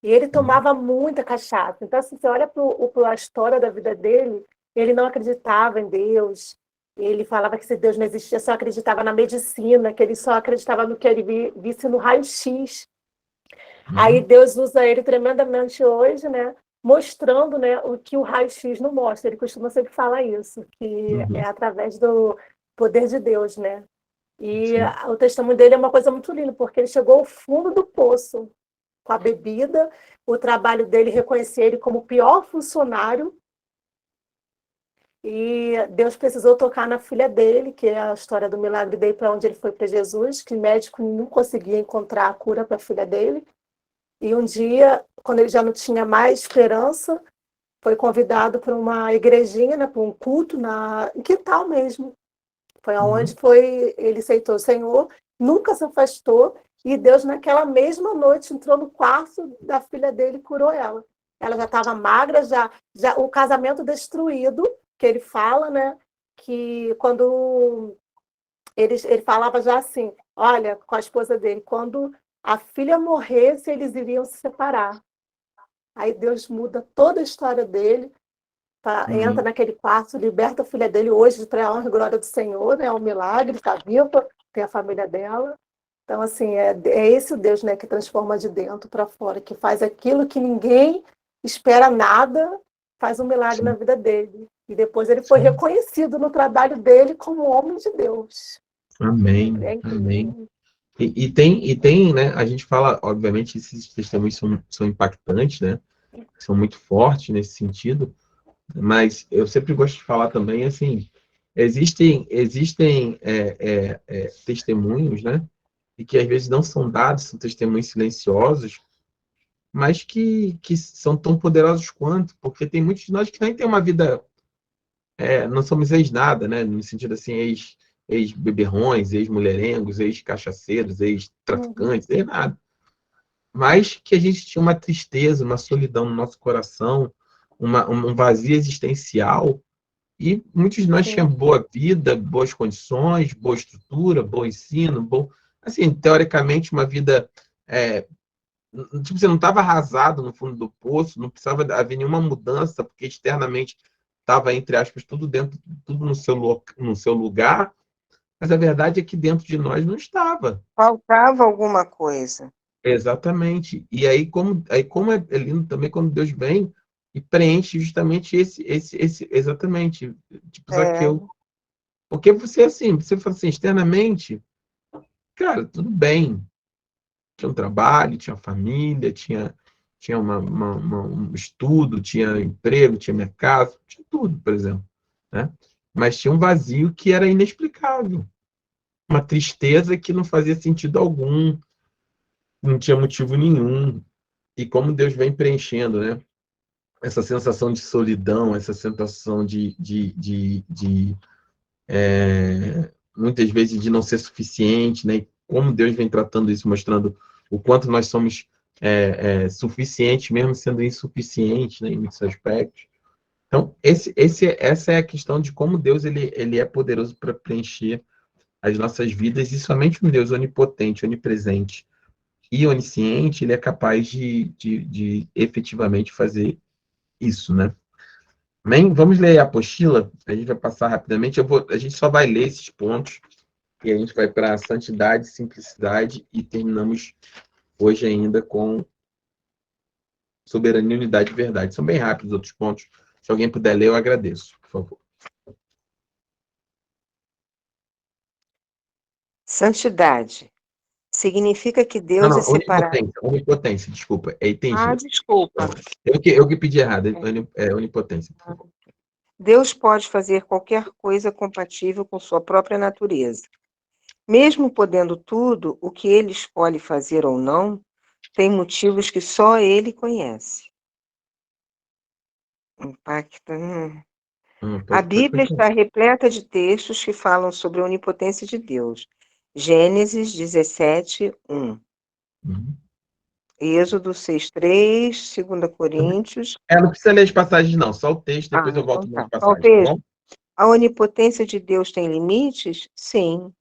E ele tomava muita cachaça. Então, assim, você olha para a história da vida dele, ele não acreditava em Deus. Ele falava que se Deus não existia, só acreditava na medicina, que ele só acreditava no que ele visse no raio-x. Aí Deus usa ele tremendamente hoje, né? Mostrando, né, o que o raio-x não mostra. Ele costuma sempre falar isso, que é através do poder de Deus, né? E o testemunho dele é uma coisa muito linda, porque ele chegou ao fundo do poço com a bebida, o trabalho dele reconhecia ele como o pior funcionário, e Deus precisou tocar na filha dele, que é a história do milagre dele, para onde ele foi para Jesus, que o médico não conseguia encontrar a cura para a filha dele. E um dia, quando ele já não tinha mais esperança, foi convidado para uma igrejinha, né, para um culto em quintal mesmo. Foi aonde ele aceitou o Senhor, nunca se afastou, e Deus, naquela mesma noite, entrou no quarto da filha dele e curou ela. Ela já estava magra, já o casamento destruído, que ele fala, né, que quando ele falava já assim, olha, com a esposa dele, quando a filha morresse, eles iriam se separar. Aí Deus muda toda a história dele, entra naquele quarto, liberta a filha dele hoje, para a honra e glória do Senhor, né? É um milagre, está viva, tem a família dela. Então, assim, é esse o Deus, né, que transforma de dentro para fora, que faz aquilo que ninguém espera nada, faz um milagre na vida dele. E depois ele foi reconhecido no trabalho dele como homem de Deus. Amém. E tem, né? A gente fala, obviamente, esses testemunhos são impactantes, né? São muito fortes nesse sentido, mas eu sempre gosto de falar também, assim, existem testemunhos, né? E que às vezes não são dados, são testemunhos silenciosos, mas que são tão poderosos quanto, porque tem muitos de nós que nem têm uma vida, não somos ex-nada, né? No sentido assim, ex-beberrões, ex-mulherengos, ex-cachaceiros, ex-traficantes, ex-nada. Mas que a gente tinha uma tristeza, uma solidão no nosso coração, um vazio existencial, e muitos de nós tinham boa vida, boas condições, boa estrutura, bom ensino, assim, teoricamente, uma vida... tipo, você não estava arrasado no fundo do poço, não precisava haver nenhuma mudança, porque externamente estava, entre aspas, tudo no seu lugar, mas a verdade é que dentro de nós não estava. Faltava alguma coisa. Exatamente. E aí como é lindo também quando Deus vem e preenche justamente exatamente, tipo Zaqueu. Porque você fala assim, externamente, cara, tudo bem. Tinha um trabalho, tinha família, tinha um estudo, tinha emprego, tinha mercado, tinha tudo, por exemplo, né? Mas tinha um vazio que era inexplicável. Uma tristeza que não fazia sentido algum, não tinha motivo nenhum. E como Deus vem preenchendo, né? Essa sensação de solidão, essa sensação muitas vezes de não ser suficiente, né? E como Deus vem tratando isso, mostrando o quanto nós somos suficientes, mesmo sendo insuficientes, né, em muitos aspectos. Então, essa é a questão de como Deus ele é poderoso para preencher as nossas vidas, e somente um Deus onipotente, onipresente e onisciente, ele é capaz de efetivamente fazer isso, né? Bem, vamos ler a apostila, a gente vai passar rapidamente, a gente só vai ler esses pontos, e a gente vai para santidade, simplicidade, e terminamos hoje ainda com soberania, unidade e verdade. São bem rápidos os outros pontos. Se alguém puder ler, eu agradeço, por favor. Santidade significa que Deus é separado. Onipotência, desculpa. Entendi. Desculpa. Eu que pedi errado. Onipotência, por favor. Deus pode fazer qualquer coisa compatível com sua própria natureza. Mesmo podendo tudo, o que ele escolhe fazer ou não, tem motivos que só ele conhece. Impacta. A Bíblia está repleta de textos que falam sobre a onipotência de Deus. Gênesis 17, 1. Êxodo 6:3, 2 Coríntios. Não precisa ler as passagens, não, só o texto, depois eu volto nas passagens. Tá bom? A onipotência de Deus tem limites? Sim.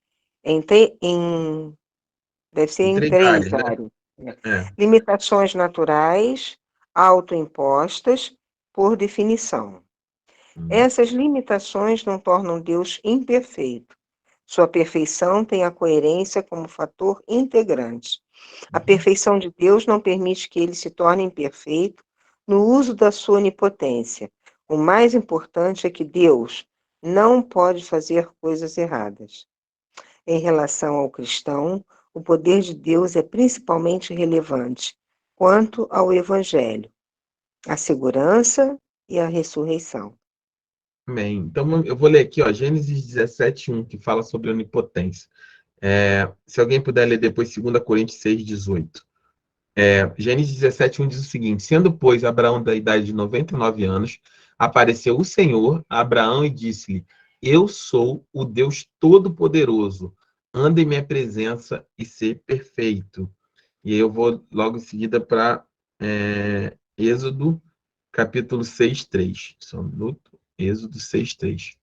Deve ser em três áreas. Né? Limitações naturais, autoimpostas, por definição. Essas limitações não tornam Deus imperfeito. Sua perfeição tem a coerência como fator integrante. A perfeição de Deus não permite que ele se torne imperfeito no uso da sua onipotência. O mais importante é que Deus não pode fazer coisas erradas. Em relação ao cristão, o poder de Deus é principalmente relevante quanto ao Evangelho, a segurança e a ressurreição. Amém. Então, eu vou ler aqui, Gênesis 17, 1, que fala sobre onipotência. Se alguém puder ler depois 2 Coríntios 6, 18. Gênesis 17, 1 diz o seguinte: sendo, pois, Abraão da idade de 99 anos, apareceu o Senhor a Abraão e disse-lhe: eu sou o Deus Todo-Poderoso, anda em minha presença e ser perfeito. E aí eu vou logo em seguida para Êxodo, capítulo 6, 3. Só um minuto. Êxodo 6, 3.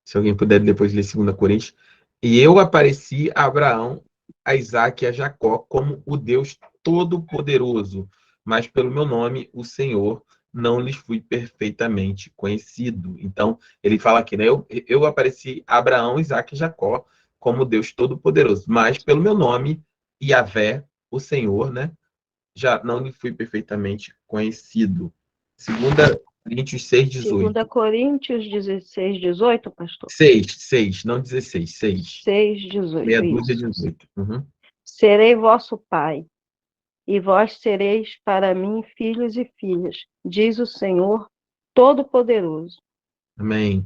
Se alguém puder depois ler 2 Coríntios. E eu apareci a Abraão, a Isaque e a Jacó como o Deus Todo-Poderoso, mas pelo meu nome, o Senhor, não lhes fui perfeitamente conhecido. Então, ele fala aqui, né? Eu apareci a Abraão, Isaque e Jacó como Deus Todo-Poderoso, mas pelo meu nome, Yahvé, o Senhor, né? Já não lhe fui perfeitamente conhecido. 2 Coríntios 6, 18. 2 Coríntios 16, 18, pastor? 6, não 16, 6. 6, 18. Meia dúzia, 18. Serei vosso pai, e vós sereis para mim filhos e filhas, diz o Senhor Todo-Poderoso. Amém.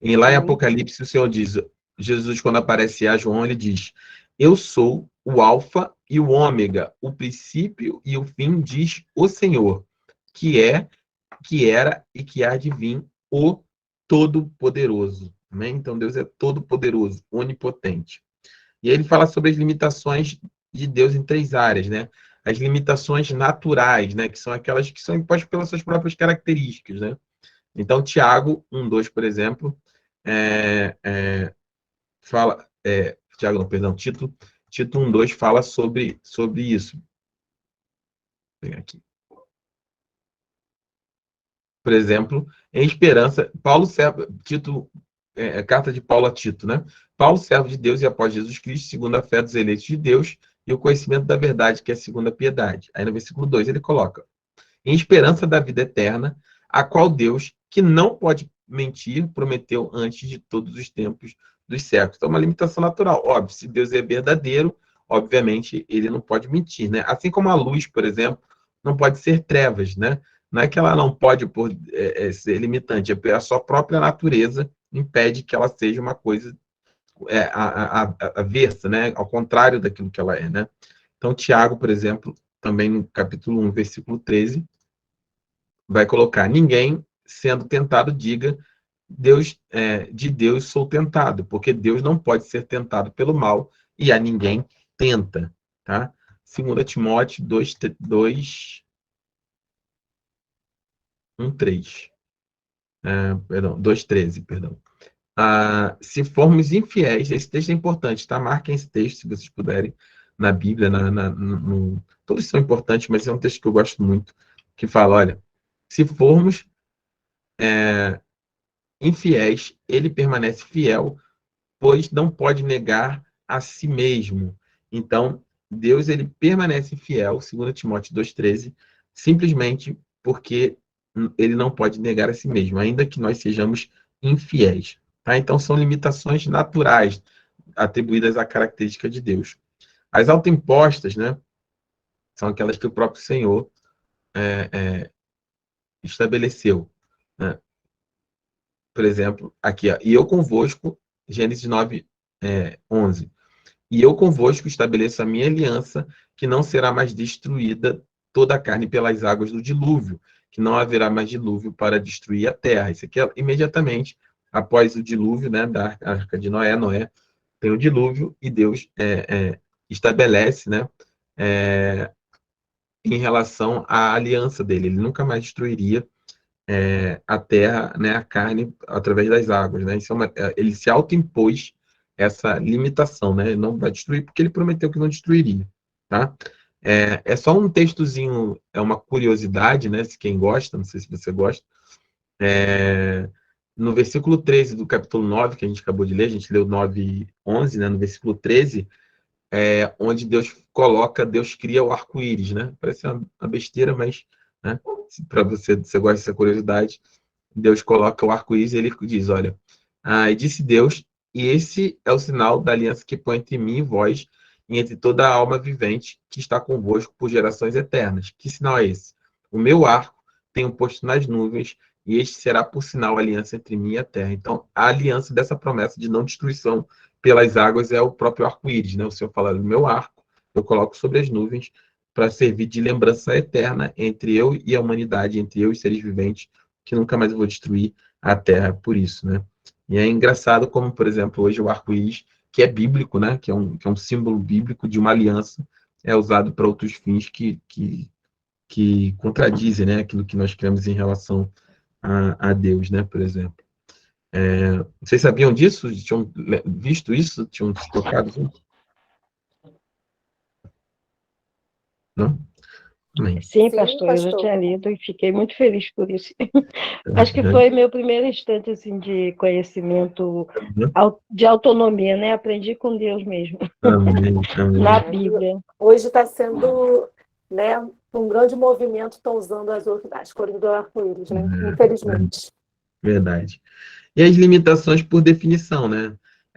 E lá em Apocalipse, o Senhor diz, Jesus, quando aparece a João, ele diz: eu sou o Alfa e o Ômega, o princípio e o fim, diz o Senhor, que é, que era e que há de vir, o Todo-Poderoso. Amém? Então, Deus é todo-poderoso, onipotente. E aí ele fala sobre as limitações de Deus em 3 áreas, né? As limitações naturais, né? Que são aquelas que são impostas pelas suas próprias características, né? Então, Tiago 1:2, por exemplo, fala... Tiago, não, perdão, Tito 1:2 fala sobre isso. Vou pegar aqui. Por exemplo, em esperança, Paulo serve, carta de Paulo a Tito, né? Paulo, servo de Deus e após Jesus Cristo, segundo a fé dos eleitos de Deus e o conhecimento da verdade, que é segundo a piedade. Aí no versículo 2 ele coloca: em esperança da vida eterna, a qual Deus, que não pode mentir, prometeu antes de todos os tempos dos séculos. Então, uma limitação natural. Óbvio, se Deus é verdadeiro, obviamente, ele não pode mentir, né? Assim como a luz, por exemplo, não pode ser trevas, né? Não é que ela não pode ser limitante, é a sua própria natureza impede que ela seja uma coisa aversa, né? Ao contrário daquilo que ela é, né? Então, Tiago, por exemplo, também no capítulo 1, versículo 13, vai colocar: ninguém sendo tentado diga de Deus sou tentado, porque Deus não pode ser tentado pelo mal e a ninguém tenta, tá? 2 Timóteo 2:13, perdão. Se formos infiéis, esse texto é importante, tá? Marquem esse texto, se vocês puderem, na Bíblia, todos são importantes, mas é um texto que eu gosto muito, que fala, olha, se formos infiéis, ele permanece fiel, pois não pode negar a si mesmo. Então, Deus, ele permanece fiel, 2 Timóteo 2:13, simplesmente porque ele não pode negar a si mesmo, ainda que nós sejamos infiéis. Tá? Então, são limitações naturais. atribuídas à característica de Deus. As autoimpostas, né, são aquelas que o próprio Senhor estabeleceu, né? Por exemplo, aqui, ó, e eu convosco, Gênesis 9, 11. E eu convosco estabeleço a minha aliança, que não será mais destruída toda a carne pelas águas do dilúvio, que não haverá mais dilúvio para destruir a terra. Isso aqui é imediatamente após o dilúvio, né, da arca de Noé. Noé tem o dilúvio e Deus estabelece, né, em relação à aliança dele. Ele nunca mais destruiria a terra, né, a carne, através das águas. Né? Isso ele se autoimpôs essa limitação, né? Ele não vai destruir porque ele prometeu que não destruiria. Tá? É só um textozinho, é uma curiosidade, né? Se quem gosta, não sei se você gosta. No versículo 13 do capítulo 9, que a gente acabou de ler, a gente leu 9, 11, né? No versículo 13, onde Deus cria o arco-íris, né? Parece uma besteira, mas, né, para você gosta dessa curiosidade, Deus coloca o arco-íris e ele diz, olha, e disse Deus, e esse é o sinal da aliança que põe entre mim e vós, e entre toda a alma vivente que está convosco por gerações eternas. Que sinal é esse? O meu arco tenho posto nas nuvens, e este será por sinal a aliança entre mim e a terra. Então, a aliança dessa promessa de não destruição pelas águas é o próprio arco-íris, né? O Senhor fala, no meu arco, eu coloco sobre as nuvens para servir de lembrança eterna entre eu e a humanidade, entre eu e os seres viventes, que nunca mais eu vou destruir a terra por isso, né? E é engraçado como, por exemplo, hoje o arco-íris, que é bíblico, né? Que é um símbolo bíblico de uma aliança, é usado para outros fins que contradizem, né? Aquilo que nós cremos em relação a Deus, né? Por exemplo. Vocês sabiam disso? Tinham visto isso? Tinham tocado isso? Não? Amém. Sim, pastor, eu já tinha lido e fiquei muito feliz por isso. Acho que foi meu primeiro instante assim, de conhecimento, de autonomia, né? Aprendi com Deus mesmo, Amém. na Bíblia. Hoje está sendo, né, um grande movimento, estão usando as cores do arco-íris, né? Infelizmente. Verdade. E as limitações por definição, né?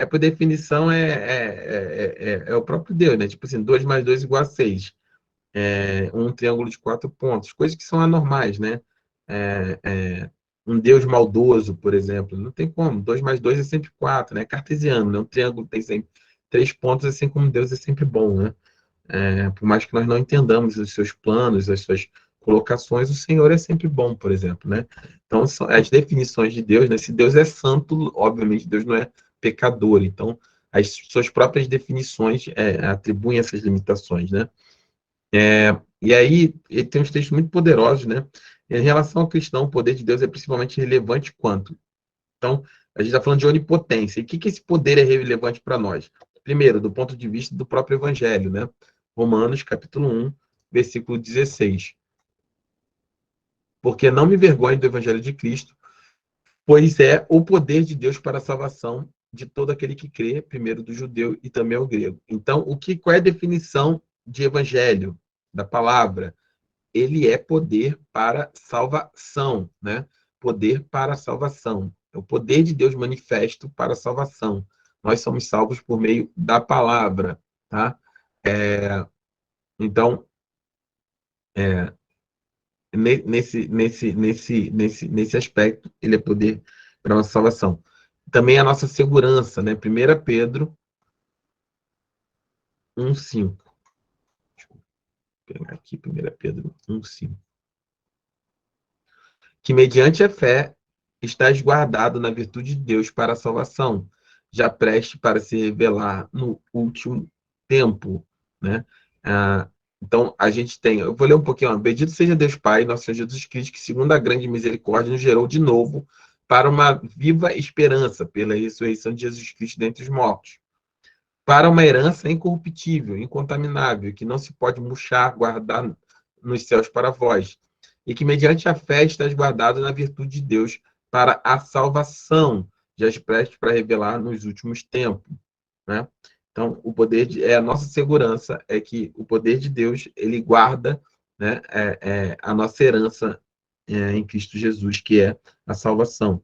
Por definição é o próprio Deus, né? Tipo assim, 2 mais 2 igual a 6. Um triângulo de 4 pontos. Coisas que são anormais, né? Um Deus maldoso, por exemplo. Não tem como. 2 mais 2 é sempre 4, né? É cartesiano, né? Um triângulo tem sempre 3 pontos, assim como Deus é sempre bom, né? Por mais que nós não entendamos os seus planos, as suas colocações, o Senhor é sempre bom, por exemplo, né? Então, são as definições de Deus, né? Se Deus é santo, obviamente Deus não é pecador. Então, as suas próprias definições atribuem essas limitações, né? E aí, ele tem uns textos muito poderosos, né? Em relação ao cristão, o poder de Deus é principalmente relevante quanto? Então, a gente está falando de onipotência. E o que esse poder é relevante para nós? Primeiro, do ponto de vista do próprio Evangelho, né? Romanos, capítulo 1, versículo 16. Porque não me vergonho do Evangelho de Cristo, pois é o poder de Deus para a salvação de todo aquele que crê, primeiro do judeu e também ao grego. Então, qual é a definição de Evangelho, da palavra? Ele é poder para salvação, né? Poder para salvação. É o poder de Deus manifesto para a salvação. Nós somos salvos por meio da palavra, tá? Então, nesse aspecto, ele é poder para a nossa salvação. Também a nossa segurança, né? 1 Pedro 1,5. Deixa eu pegar aqui, 1 Pedro 1,5. Que mediante a fé estás guardado na virtude de Deus para a salvação, já preste para se revelar no último tempo, né? Então, a gente tem, eu vou ler um pouquinho, bendito seja Deus Pai, nosso Senhor Jesus Cristo, que segundo a grande misericórdia nos gerou de novo para uma viva esperança, pela ressurreição de Jesus Cristo dentre os mortos, para uma herança incorruptível, incontaminável, que não se pode murchar, guardar nos céus para vós, e que mediante a fé estás guardado na virtude de Deus para a salvação, já prestes para revelar nos últimos tempos, né? Então, o poder a nossa segurança é que o poder de Deus, ele guarda, né, a nossa herança em Cristo Jesus, que é a salvação.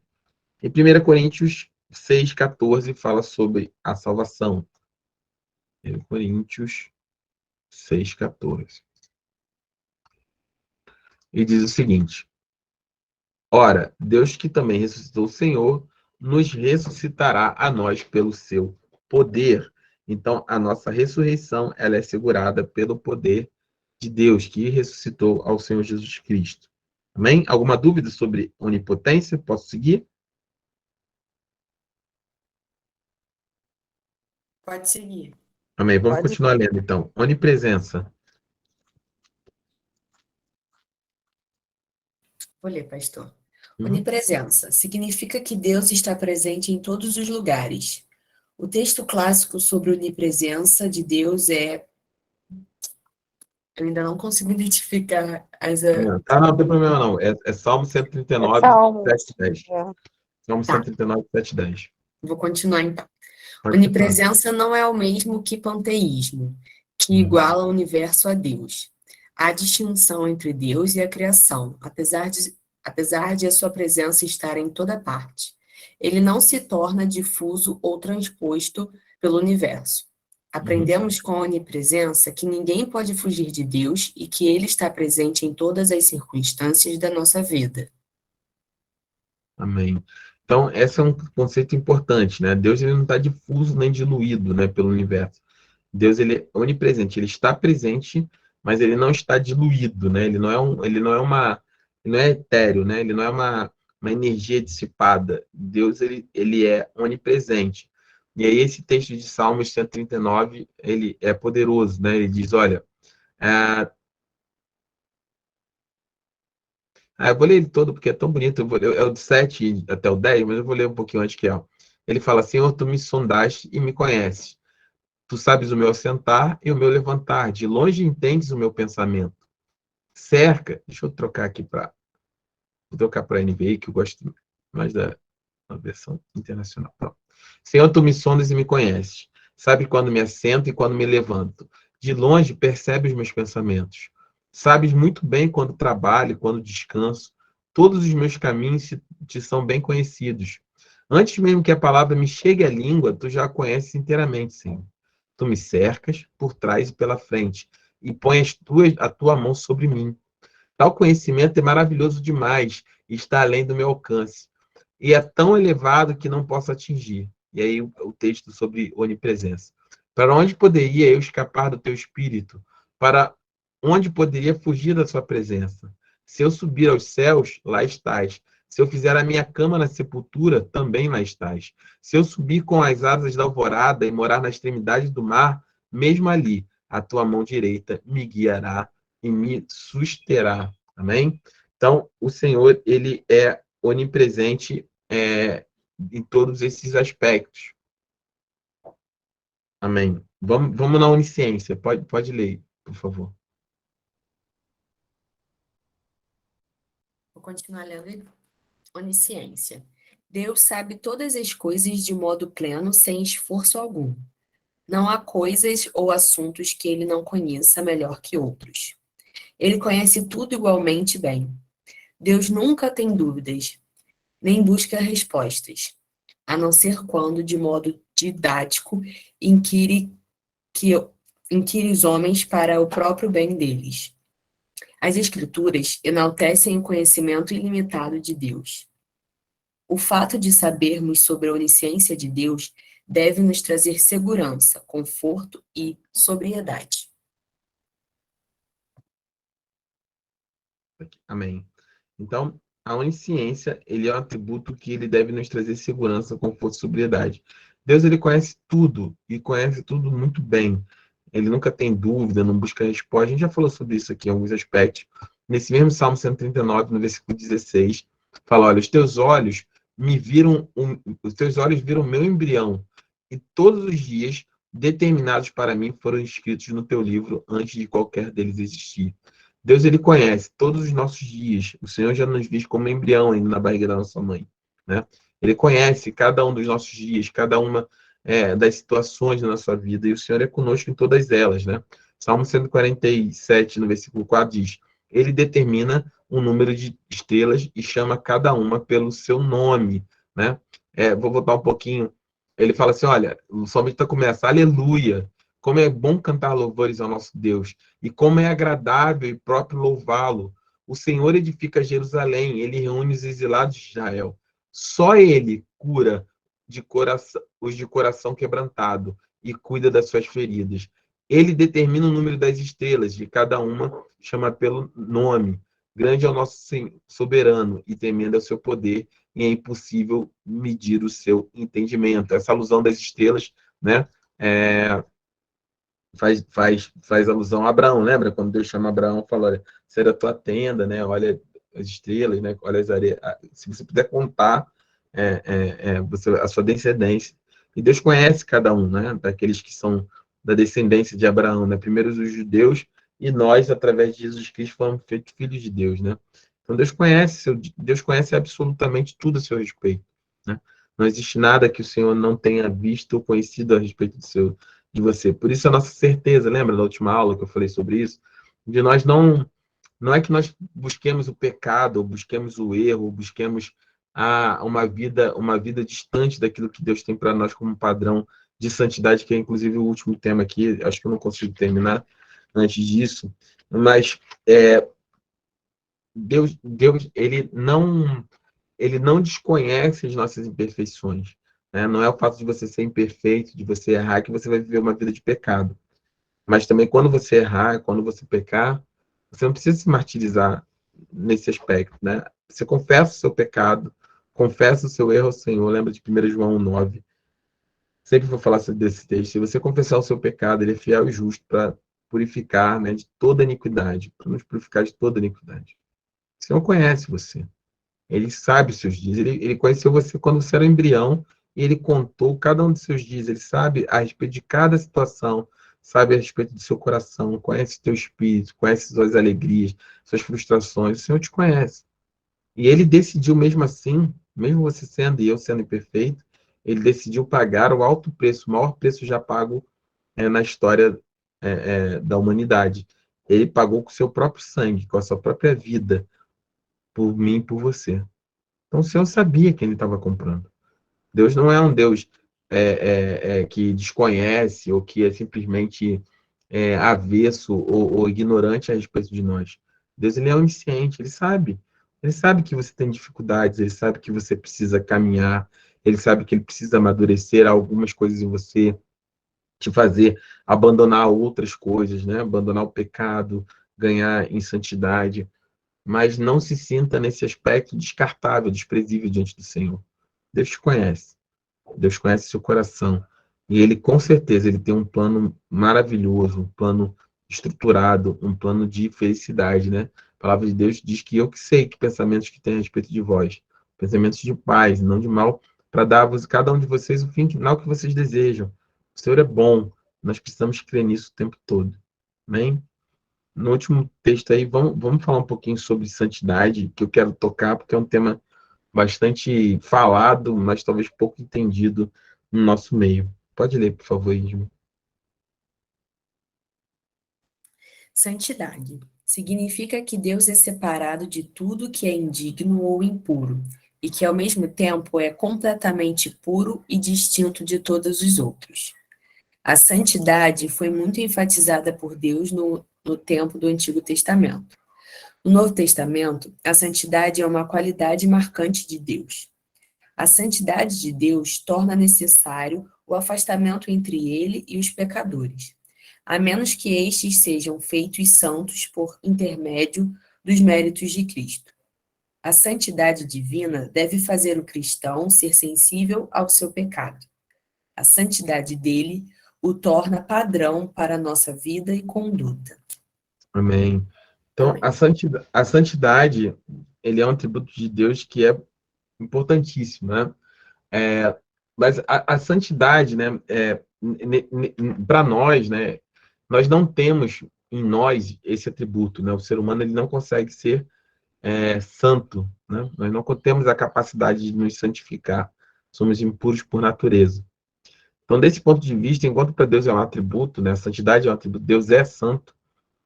Em 1 Coríntios 6,14 fala sobre a salvação. 1 Coríntios 6,14. E diz o seguinte: ora, Deus que também ressuscitou o Senhor, nos ressuscitará a nós pelo seu poder. Então, a nossa ressurreição, ela é assegurada pelo poder de Deus, que ressuscitou ao Senhor Jesus Cristo. Amém? Alguma dúvida sobre onipotência? Posso seguir? Pode seguir. Amém. Vamos Pode. continuar lendo, então. Onipresença. Vou ler, pastor. Onipresença significa que Deus está presente em todos os lugares. O texto clássico sobre onipresença de Deus é... Eu ainda não consigo identificar as... Não tem problema não. É Salmo 139, Salmo. 7:10. É. Salmo 139, 7:10. Vou continuar, então. Pode Onipresença não é o mesmo que panteísmo, que iguala o universo a Deus. Há distinção entre Deus e a criação, apesar de a sua presença estar em toda parte. Ele não se torna difuso ou transposto pelo universo. Aprendemos com a onipresença que ninguém pode fugir de Deus e que Ele está presente em todas as circunstâncias da nossa vida. Amém. Então, esse é um conceito importante, né? Deus ele não está difuso nem diluído, né, pelo universo. Deus ele é onipresente, ele está presente, mas ele não está diluído, né? Ele não é etéreo, né? Ele não é uma energia dissipada. Deus ele é onipresente. E aí esse texto de Salmos 139, ele é poderoso, né? Ele diz, olha, eu vou ler ele todo porque é tão bonito. É o de 7 até o 10, mas eu vou ler um pouquinho antes que é. Ele fala, Senhor, tu me sondaste e me conheces. Tu sabes o meu assentar e o meu levantar. De longe entendes o meu pensamento. Cerca. Deixa eu trocar aqui para... Vou trocar para a NVI, que eu gosto mais da versão internacional. Pronto. Senhor, tu me sondas e me conheces. Sabe quando me assento e quando me levanto. De longe percebes os meus pensamentos. Sabes muito bem quando trabalho, quando descanso. Todos os meus caminhos te são bem conhecidos. Antes mesmo que a palavra me chegue à língua, tu já a conheces inteiramente, Senhor. Tu me cercas por trás e pela frente e pões a tua mão sobre mim. Tal conhecimento é maravilhoso demais e está além do meu alcance. E é tão elevado que não posso atingir. E aí o texto sobre onipresença. Para onde poderia eu escapar do teu espírito? Para onde poderia fugir da sua presença? Se eu subir aos céus, lá estás. Se eu fizer a minha cama na sepultura, também lá estás. Se eu subir com as asas da alvorada e morar na extremidade do mar, mesmo ali, a tua mão direita me guiará e me susterá. Amém? Então, o Senhor, ele é onipresente em todos esses aspectos. Amém. Vamos na onisciência. Pode ler, por favor. Vou continuar lendo. Onisciência. Deus sabe todas as coisas de modo pleno, sem esforço algum. Não há coisas ou assuntos que ele não conheça melhor que outros. Ele conhece tudo igualmente bem. Deus nunca tem dúvidas, nem busca respostas, a não ser quando, de modo didático, inquire os homens para o próprio bem deles. As Escrituras enaltecem o conhecimento ilimitado de Deus. O fato de sabermos sobre a onisciência de Deus deve nos trazer segurança, conforto e sobriedade. Amém. Então, a onisciência, ele é um atributo que ele deve nos trazer segurança, conforto e sobriedade. Deus, ele conhece tudo, e conhece tudo muito bem. Ele nunca tem dúvida, não busca resposta. A gente já falou sobre isso aqui em alguns aspectos. Nesse mesmo Salmo 139, no versículo 16, fala, olha, os teus olhos viram o meu embrião, e todos os dias determinados para mim foram escritos no teu livro antes de qualquer deles existir. Deus, ele conhece todos os nossos dias. O Senhor já nos viu como embrião ainda na barriga da nossa mãe, né? Ele conhece cada um dos nossos dias, cada uma das situações da nossa vida, e o Senhor é conosco em todas elas, né? Salmo 147, no versículo 4, diz, ele determina um número de estrelas e chama cada uma pelo seu nome, né? vou voltar um pouquinho, ele fala assim, olha, o salmista começa, aleluia, como é bom cantar louvores ao nosso Deus, e como é agradável e próprio louvá-lo. O Senhor edifica Jerusalém, ele reúne os exilados de Israel. Só ele cura os de coração quebrantado e cuida das suas feridas. Ele determina o número das estrelas, de cada uma chama pelo nome. Grande é o nosso soberano e tremendo é o seu poder, e é impossível medir o seu entendimento. Essa alusão das estrelas, né, faz alusão a Abraão, lembra? Quando Deus chama Abraão, fala, olha, sai da tua tenda, né, olha as estrelas, né, olha as areias. Se você puder contar a sua descendência. E Deus conhece cada um, né, daqueles que são da descendência de Abraão, né? Primeiro os judeus, e nós, através de Jesus Cristo, fomos feitos filhos de Deus, né? Então Deus conhece absolutamente tudo a seu respeito, né? Não existe nada que o Senhor não tenha visto ou conhecido a respeito de você. Por isso a nossa certeza, lembra da última aula que eu falei sobre isso? De nós não é que nós busquemos o pecado, ou busquemos o erro, ou busquemos uma vida distante daquilo que Deus tem para nós como padrão de santidade, que é inclusive o último tema aqui, acho que eu não consigo terminar antes disso, mas Deus ele não desconhece as nossas imperfeições, né? Não é o fato de você ser imperfeito, de você errar, que você vai viver uma vida de pecado. Mas também quando você errar, quando você pecar, você não precisa se martirizar nesse aspecto, né? Você confessa o seu pecado, confessa o seu erro ao Senhor, lembra de 1 João 9. Sempre vou falar sobre esse texto. Se você confessar o seu pecado, ele é fiel e justo para purificar, né, de toda iniquidade, para nos purificar de toda iniquidade. O Senhor conhece você. Ele sabe os seus dias. Ele conheceu você quando você era embrião e ele contou cada um dos seus dias. Ele sabe a respeito de cada situação, sabe a respeito do seu coração, conhece o teu espírito, conhece suas alegrias, suas frustrações. O Senhor te conhece. E ele decidiu mesmo assim, mesmo você sendo e eu sendo imperfeito, ele decidiu pagar o alto preço, o maior preço já pago na história da humanidade. Ele pagou com o seu próprio sangue, com a sua própria vida, por mim e por você. Então o Senhor sabia que ele estava comprando. Deus não é um Deus que desconhece ou que é simplesmente avesso ou ignorante a respeito de nós. Deus ele é onisciente, ele sabe. Ele sabe que você tem dificuldades, ele sabe que você precisa caminhar, ele sabe que ele precisa amadurecer algumas coisas em você, te fazer abandonar outras coisas, né? Abandonar o pecado, ganhar em santidade. Mas não se sinta nesse aspecto descartável, desprezível diante do Senhor. Deus te conhece. Deus conhece seu coração. E ele, com certeza, ele tem um plano maravilhoso, um plano estruturado, um plano de felicidade, né? A palavra de Deus diz que eu que sei que pensamentos que tem a respeito de vós, pensamentos de paz, não de mal, para dar a cada um de vocês o fim final que vocês desejam. O Senhor é bom, nós precisamos crer nisso o tempo todo. Amém? No último texto aí, vamos falar um pouquinho sobre santidade, que eu quero tocar, porque é um tema bastante falado, mas talvez pouco entendido no nosso meio. Pode ler, por favor, Isma. Santidade significa que Deus é separado de tudo que é indigno ou impuro, e que, ao mesmo tempo, é completamente puro e distinto de todos os outros. A santidade foi muito enfatizada por Deus no tempo do Antigo Testamento. No Novo Testamento, a santidade é uma qualidade marcante de Deus. A santidade de Deus torna necessário o afastamento entre ele e os pecadores, a menos que estes sejam feitos santos por intermédio dos méritos de Cristo. A santidade divina deve fazer o cristão ser sensível ao seu pecado. A santidade dele o torna padrão para a nossa vida e conduta. Amém. Então, Amém. A santidade, ele é um atributo de Deus que é importantíssimo, né? Mas a santidade, né, para nós, né, nós não temos em nós esse atributo, né? O ser humano ele não consegue ser santo, né? Nós não temos a capacidade de nos santificar. Somos impuros por natureza. Então, desse ponto de vista, enquanto para Deus é um atributo, né? A santidade é um atributo, Deus é santo,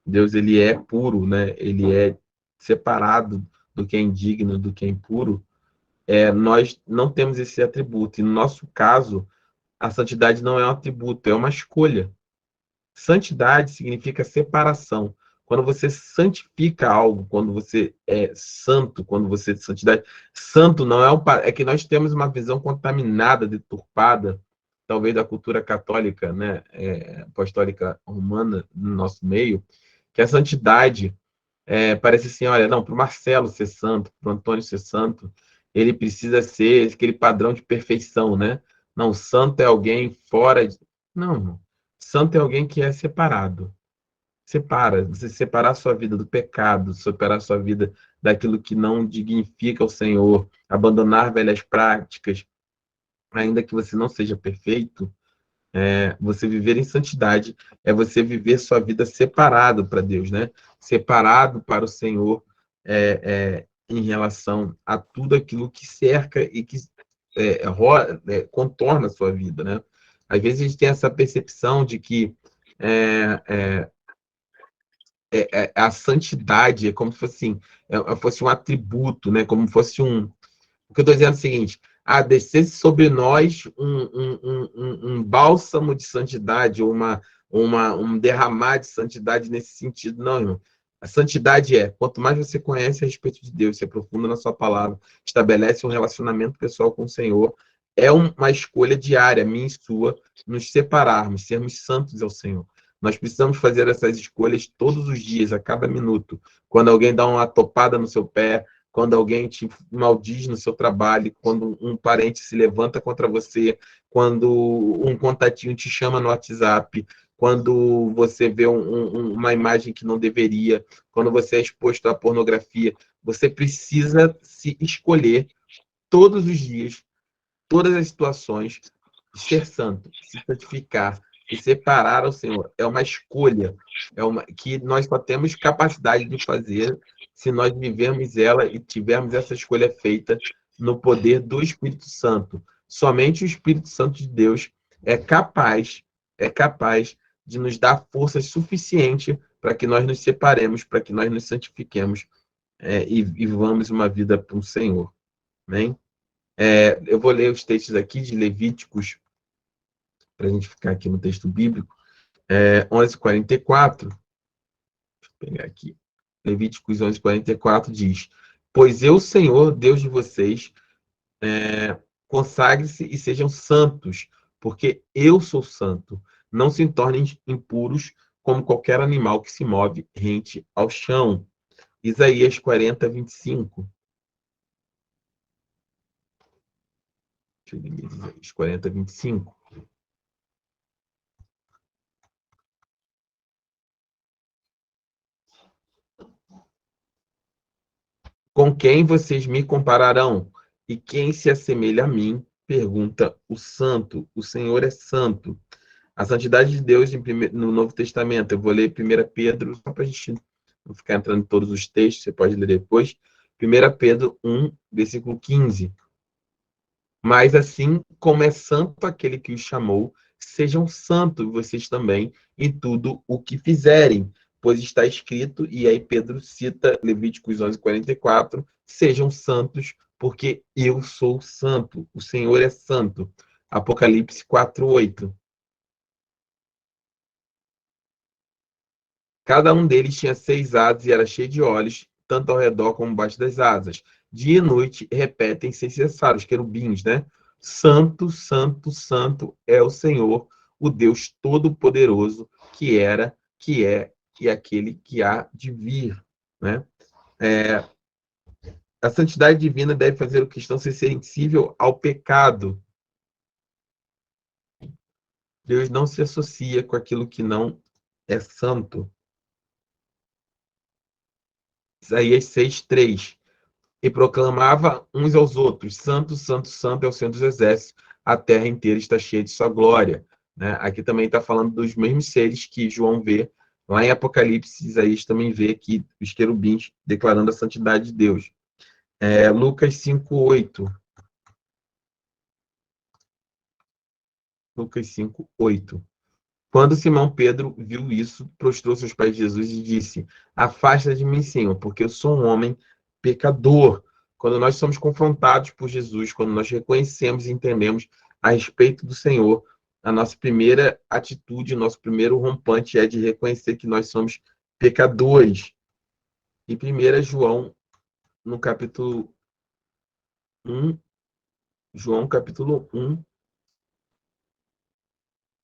Deus ele é puro, né? Ele é separado do que é indigno, do que é impuro. nós não temos esse atributo. E no nosso caso, a santidade não é um atributo, é uma escolha. Santidade significa separação. Quando você santifica algo, quando você é santo, quando você santidade, santo não é que nós temos uma visão contaminada, deturpada, talvez da cultura católica, né, apostólica romana no nosso meio, que a santidade parece assim, olha, não, para o Marcelo ser santo, para o Antônio ser santo, ele precisa ser aquele padrão de perfeição, né? Não, santo é alguém fora de... Não, irmão. Santo é alguém que é separado. Separa, você separar a sua vida do pecado, separar a sua vida daquilo que não dignifica o Senhor, abandonar velhas práticas, ainda que você não seja perfeito, você viver em santidade é você viver sua vida separado para Deus, né? Separado para o Senhor em relação a tudo aquilo que cerca e que contorna a sua vida, né? Às vezes a gente tem essa percepção de que a santidade é como se fosse, assim, fosse um atributo, né? Como fosse um... O que eu estou dizendo é o seguinte: descesse sobre nós um bálsamo de santidade, ou um derramar de santidade nesse sentido. Não, irmão. A santidade quanto mais você conhece a respeito de Deus, se aprofunda na sua palavra, estabelece um relacionamento pessoal com o Senhor, é uma escolha diária, minha e sua, nos separarmos, sermos santos ao Senhor. Nós precisamos fazer essas escolhas todos os dias, a cada minuto. Quando alguém dá uma topada no seu pé, quando alguém te maldiz no seu trabalho, quando um parente se levanta contra você, quando um contatinho te chama no WhatsApp, quando você vê uma imagem que não deveria, quando você é exposto à pornografia, você precisa se escolher todos os dias, todas as situações, ser santo, se santificar, se separar ao Senhor. É uma escolha, que nós só temos capacidade de fazer se nós vivermos ela e tivermos essa escolha feita no poder do Espírito Santo. Somente o Espírito Santo de Deus é capaz de nos dar força suficiente para que nós nos separemos, para que nós nos santifiquemos e vivamos uma vida para o Senhor. Amém? Eu vou ler os textos aqui de Levíticos, para a gente ficar aqui no texto bíblico, 11:44. Deixa eu pegar aqui. Levíticos 11:44 diz: Pois eu, Senhor, Deus de vocês, consagre-se e sejam santos, porque eu sou santo. Não se tornem impuros como qualquer animal que se move rente ao chão. Isaías 40:25. Deixa eu ler Isaías 40:25. Com quem vocês me compararão? E quem se assemelha a mim? Pergunta o santo. O Senhor é santo. A santidade de Deus no Novo Testamento. Eu vou ler 1 Pedro, só para a gente não ficar entrando em todos os textos, você pode ler depois. 1 Pedro 1, versículo 15. Mas assim como é santo aquele que os chamou, sejam santos vocês também em tudo o que fizerem. Pois está escrito, e aí Pedro cita Levíticos 11:44, sejam santos, porque eu sou santo, o Senhor é santo. Apocalipse 4:8. Cada um deles tinha 6 asas e era cheio de olhos, tanto ao redor como embaixo das asas. Dia e noite repetem sem cessar, os querubins, né? Santo, santo, santo é o Senhor, o Deus Todo-Poderoso, que era, que é e aquele que há de vir, né? A santidade divina deve fazer o cristão ser sensível ao pecado. Deus não se associa com aquilo que não é santo. Isaías 6:3. E proclamava uns aos outros: Santo, Santo, Santo é o Senhor dos Exércitos, a terra inteira está cheia de sua glória. Né? Aqui também está falando dos mesmos seres que João vê lá em Apocalipse. Isaías também vê aqui os querubins declarando a santidade de Deus. Lucas 5:8. Lucas 5:8. Quando Simão Pedro viu isso, prostrou-se aos pés de Jesus e disse: Afasta de mim, Senhor, porque eu sou um homem pecador. quando nós somos confrontados por Jesus, quando nós reconhecemos e entendemos a respeito do Senhor, a nossa primeira atitude, nosso primeiro rompante é de reconhecer que nós somos pecadores. E 1 João, no capítulo 1, João capítulo 1,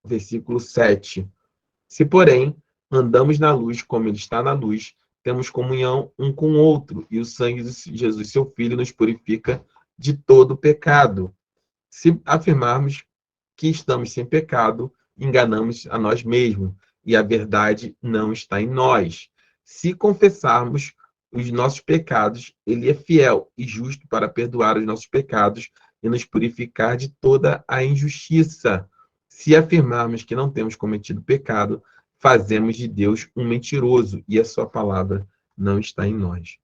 versículo 7. Se, porém, andamos na luz como ele está na luz, temos comunhão um com o outro, e o sangue de Jesus, seu Filho, nos purifica de todo pecado. Se afirmarmos que estamos sem pecado, enganamos a nós mesmos, e a verdade não está em nós. Se confessarmos os nossos pecados, ele é fiel e justo para perdoar os nossos pecados e nos purificar de toda a injustiça. Se afirmarmos que não temos cometido pecado, fazemos de Deus um mentiroso e a sua palavra não está em nós.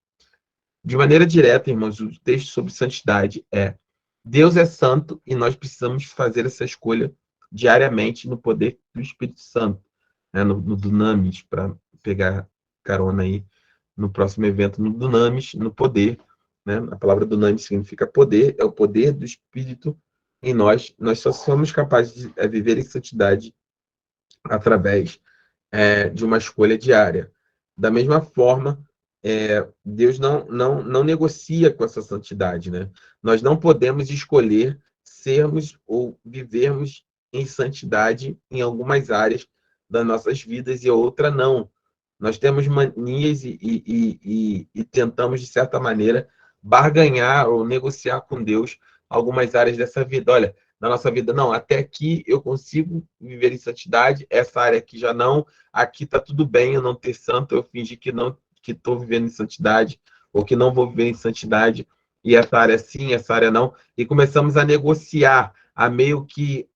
De maneira direta, irmãos, o texto sobre santidade é: Deus é santo e nós precisamos fazer essa escolha diariamente no poder do Espírito Santo, né? No Dunamis, para pegar carona aí no próximo evento, no Dunamis, no poder, né? A palavra Dunamis significa poder, é o poder do Espírito em nós. Nós só somos capazes de viver em santidade através de uma escolha diária. Da mesma forma, Deus não negocia com essa santidade, né? Nós não podemos escolher sermos ou vivermos em santidade em algumas áreas das nossas vidas e outra não. Nós temos manias e tentamos, de certa maneira, barganhar ou negociar com Deus algumas áreas dessa vida. Olha, na nossa vida, não, até aqui eu consigo viver em santidade, essa área aqui já não, aqui está tudo bem eu não ter santo, eu fingi que não, que estou vivendo em santidade, ou que não vou viver em santidade, e essa área sim, essa área não, e começamos a negociar, a meio que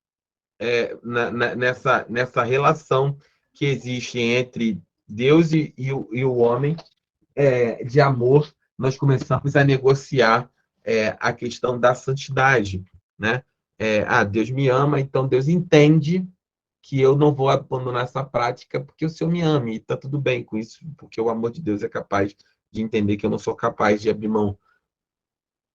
nessa relação que existe entre Deus e o homem, de amor, nós começamos a negociar a questão da santidade, né? Deus me ama, então Deus entende que eu não vou abandonar essa prática porque o Senhor me ama, e está tudo bem com isso, porque o amor de Deus é capaz de entender que eu não sou capaz de abrir mão.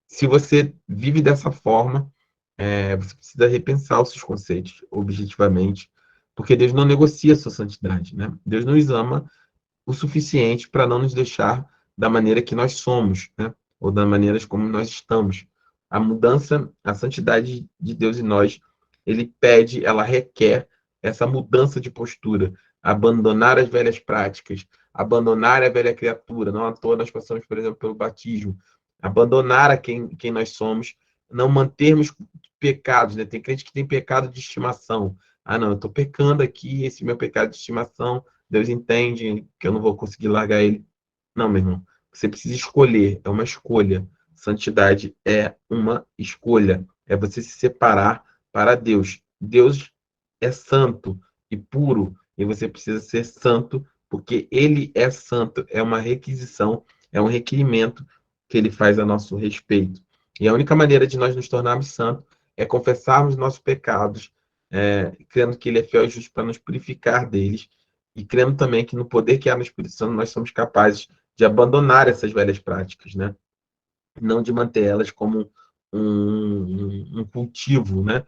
Se você vive dessa forma, você precisa repensar os seus conceitos objetivamente, porque Deus não negocia a sua santidade, né? Deus nos ama o suficiente para não nos deixar da maneira que nós somos, né? Ou da maneira como nós estamos. A mudança, a santidade de Deus em nós, ele pede, ela requer essa mudança de postura, abandonar as velhas práticas, abandonar a velha criatura. Não à toa nós passamos, por exemplo, pelo batismo, abandonar a quem nós somos, não mantermos pecados, né? Tem crente que tem pecado de estimação. Não, eu estou pecando aqui, esse meu pecado de estimação, Deus entende que eu não vou conseguir largar ele. Não, meu irmão, você precisa escolher, é uma escolha. Santidade é uma escolha, é você se separar para Deus. Deus é santo e puro, e você precisa ser santo, porque ele é santo, é uma requisição, é um requerimento que ele faz a nosso respeito. E a única maneira de nós nos tornarmos santos é confessarmos nossos pecados, crendo que ele é fiel e justo para nos purificar deles, e crendo também que no poder que há no Espírito Santo nós somos capazes de abandonar essas velhas práticas, né? Não de manter elas como um cultivo, né?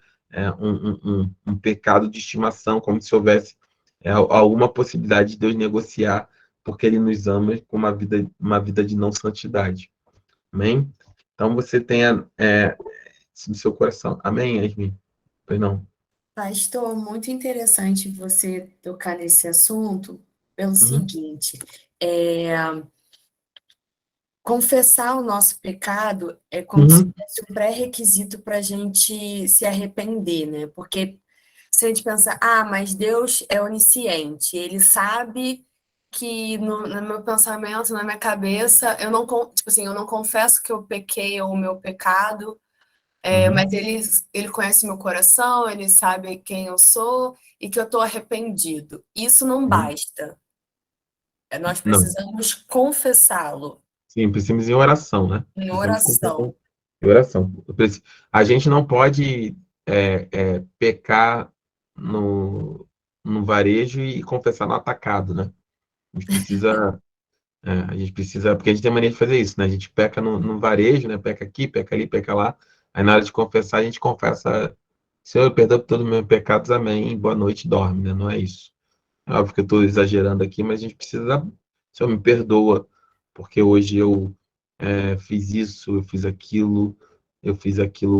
Um pecado de estimação, como se houvesse alguma possibilidade de Deus negociar, porque ele nos ama com uma vida de não santidade. Amém? Então você tenha isso no seu coração. Amém, Yasmin? Pois não? Pastor, muito interessante você tocar nesse assunto pelo seguinte, confessar o nosso pecado é como se fosse um pré-requisito para a gente se arrepender, né? Porque se a gente pensar, mas Deus é onisciente, ele sabe que no meu pensamento, na minha cabeça, eu não confesso que eu pequei ou o meu pecado, mas ele conhece meu coração, ele sabe quem eu sou e que eu estou arrependido. Isso não basta. Nós precisamos confessá-lo. Sim, precisamos em oração, né? Em oração. Em oração. A gente não pode pecar no varejo e confessar no atacado, né? A gente precisa A gente precisa, porque a gente tem mania de fazer isso, né? A gente peca no varejo, né? Peca aqui, peca ali, peca lá. Aí na hora de confessar, a gente confessa, Senhor, eu perdoo por todos os meus pecados, amém. Boa noite, dorme, né? Não é isso. É óbvio que eu estou exagerando aqui, mas a gente precisa, Senhor, me perdoa, porque hoje eu fiz isso, eu fiz aquilo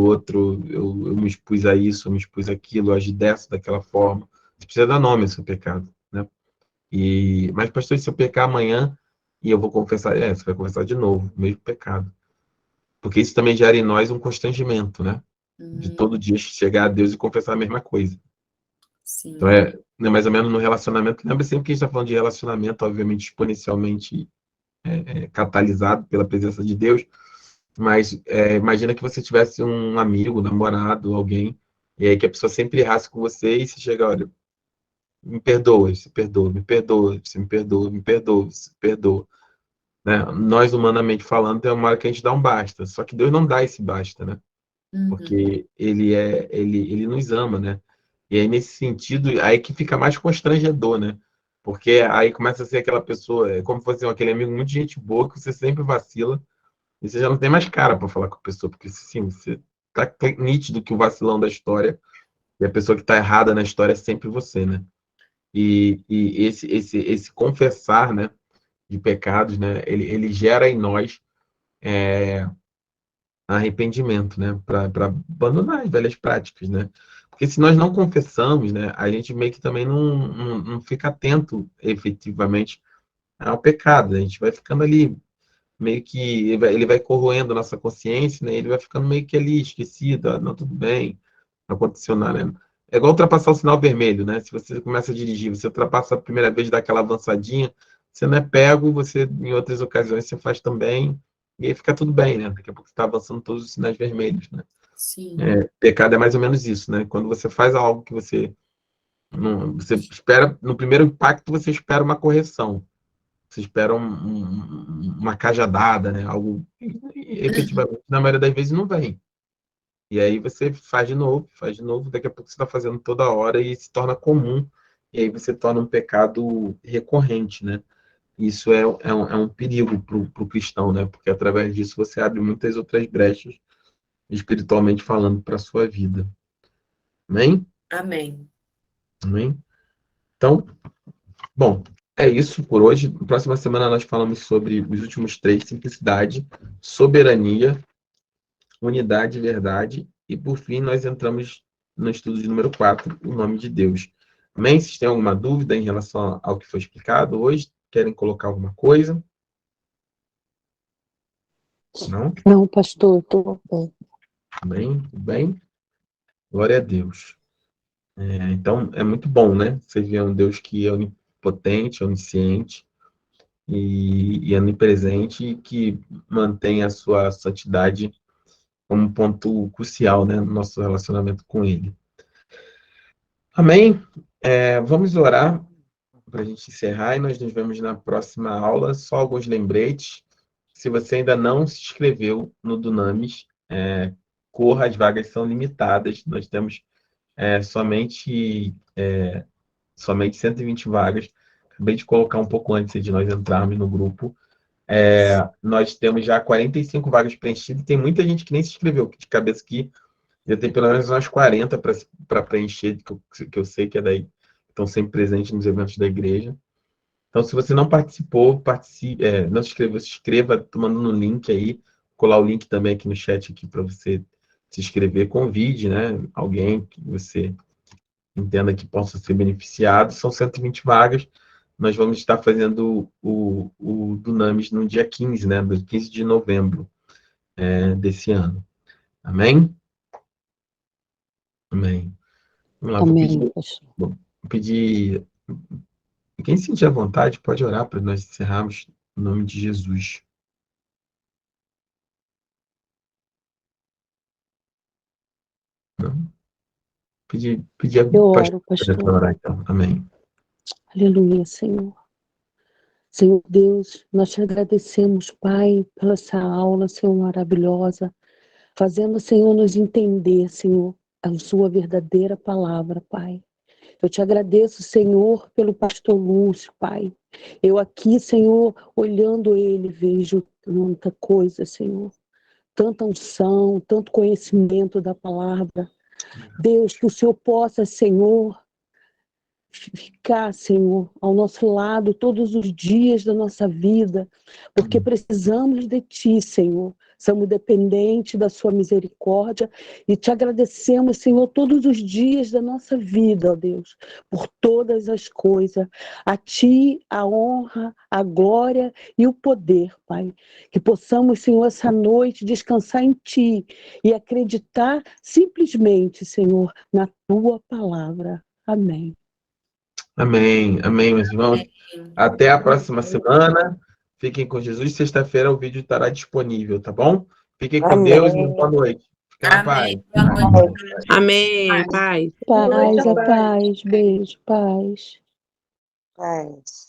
outro, eu me expus a isso, eu me expus àquilo, eu agi dessa, daquela forma. Você precisa dar nome ao seu pecado, né? Mas, pastor, se eu pecar amanhã e eu vou confessar, você vai confessar de novo, o mesmo pecado. Porque isso também gera em nós um constrangimento, né? De todo dia chegar a Deus e confessar a mesma coisa. Sim. Então, né, mais ou menos no relacionamento, lembra sempre que a gente está falando de relacionamento, obviamente, exponencialmente catalisado pela presença de Deus, mas imagina que você tivesse um amigo, namorado, alguém, e aí que a pessoa sempre errasse com você e você chega, olha, me perdoa, você perdoa, me perdoa, você me perdoa, me perdoa, você perdoa. Né? Nós, humanamente falando, tem uma hora que a gente dá um basta, só que Deus não dá esse basta, né? Porque ele nos ama, né? E aí, nesse sentido, aí que fica mais constrangedor, né? Porque aí começa a ser aquela pessoa, é como se fosse aquele amigo muito gente boa, que você sempre vacila, e você já não tem mais cara para falar com a pessoa, porque sim, você tá nítido que o vacilão da história e a pessoa que está errada na história é sempre você, né? E esse confessar, né, de pecados, né, ele gera em nós arrependimento, né, para abandonar as velhas práticas, né? Porque se nós não confessamos, né, a gente meio que também não fica atento efetivamente ao pecado, né? A gente vai ficando ali meio que ele vai corroendo a nossa consciência, né? Ele vai ficando meio que ali esquecido, não, tudo bem, não aconteceu nada, né? É igual ultrapassar o sinal vermelho, né? Se você começa a dirigir, você ultrapassa a primeira vez, dá aquela avançadinha, você não é pego, você em outras ocasiões você faz também, e aí fica tudo bem, né? Daqui a pouco você está avançando todos os sinais vermelhos, né? Sim. Pecado é mais ou menos isso, né? Quando você faz algo que você não, você espera, no primeiro impacto você espera uma correção, você espera uma cajadada, né? Algo, e, efetivamente, na maioria das vezes não vem. E aí você faz de novo, daqui a pouco você está fazendo toda hora e se torna comum, e aí você torna um pecado recorrente, né? Isso é um perigo para o cristão, né? Porque através disso você abre muitas outras brechas, espiritualmente falando, para a sua vida. Amém? Amém. Amém? Então, bom, é isso por hoje. Na próxima semana nós falamos sobre os últimos três: simplicidade, soberania, unidade, verdade, e por fim nós entramos no estudo de número 4, o nome de Deus. Amém? Vocês têm alguma dúvida em relação ao que foi explicado hoje? Querem colocar alguma coisa? Não? Não, pastor, estou bem. Amém? Tudo bem? Glória a Deus. Então, é muito bom, né? Você vê um Deus que é onipotente, onisciente e onipresente e que mantém a sua santidade como um ponto crucial, né, no nosso relacionamento com Ele. Amém? Vamos orar para a gente encerrar e nós nos vemos na próxima aula. Só alguns lembretes. Se você ainda não se inscreveu no Dunamis, corra, as vagas são limitadas. Nós temos somente 120 vagas. Acabei de colocar um pouco antes de nós entrarmos no grupo. Nós temos já 45 vagas preenchidas. Tem muita gente que nem se inscreveu, de cabeça aqui. Já tem pelo menos umas 40 para preencher, que eu sei que é daí, estão sempre presentes nos eventos da igreja. Então, se você não participou, não se inscreveu, se inscreva tomando no link aí. Vou colar o link também aqui no chat aqui para você se inscrever. Convide, né, alguém que você entenda que possa ser beneficiado. São 120 vagas. Nós vamos estar fazendo o Dunamis no dia 15, né, do 15 de novembro desse ano. Amém? Amém. Vamos lá, Amém, pastor. vou pedir. Quem sentir à vontade, pode orar para nós encerrarmos em nome de Jesus. Não? Pedir a Eu oro, pastora para pastor. orar, então. Amém. Aleluia, Senhor. Senhor Deus, nós te agradecemos, Pai, pela essa aula, Senhor, maravilhosa, fazendo, Senhor, nos entender, Senhor, a sua verdadeira palavra, Pai. Eu te agradeço, Senhor, pelo pastor Lúcio, Pai. Eu aqui, Senhor, olhando ele, vejo tanta coisa, Senhor. Tanta unção, tanto conhecimento da palavra. Deus, que o Senhor possa, Senhor, ficar, Senhor, ao nosso lado todos os dias da nossa vida, porque precisamos de Ti, Senhor. Somos dependentes da Sua misericórdia e Te agradecemos, Senhor, todos os dias da nossa vida, ó Deus, por todas as coisas. A Ti a honra, a glória e o poder, Pai. Que possamos, Senhor, essa noite descansar em Ti e acreditar simplesmente, Senhor, na Tua palavra. Amém. Amém, amém, meus irmãos. Até a próxima semana. Fiquem com Jesus. Sexta-feira o vídeo estará disponível, tá bom? Fiquem com Deus e boa noite. Fiquem na paz. Amém. Paz. Paz, a paz. Beijo, paz. Paz.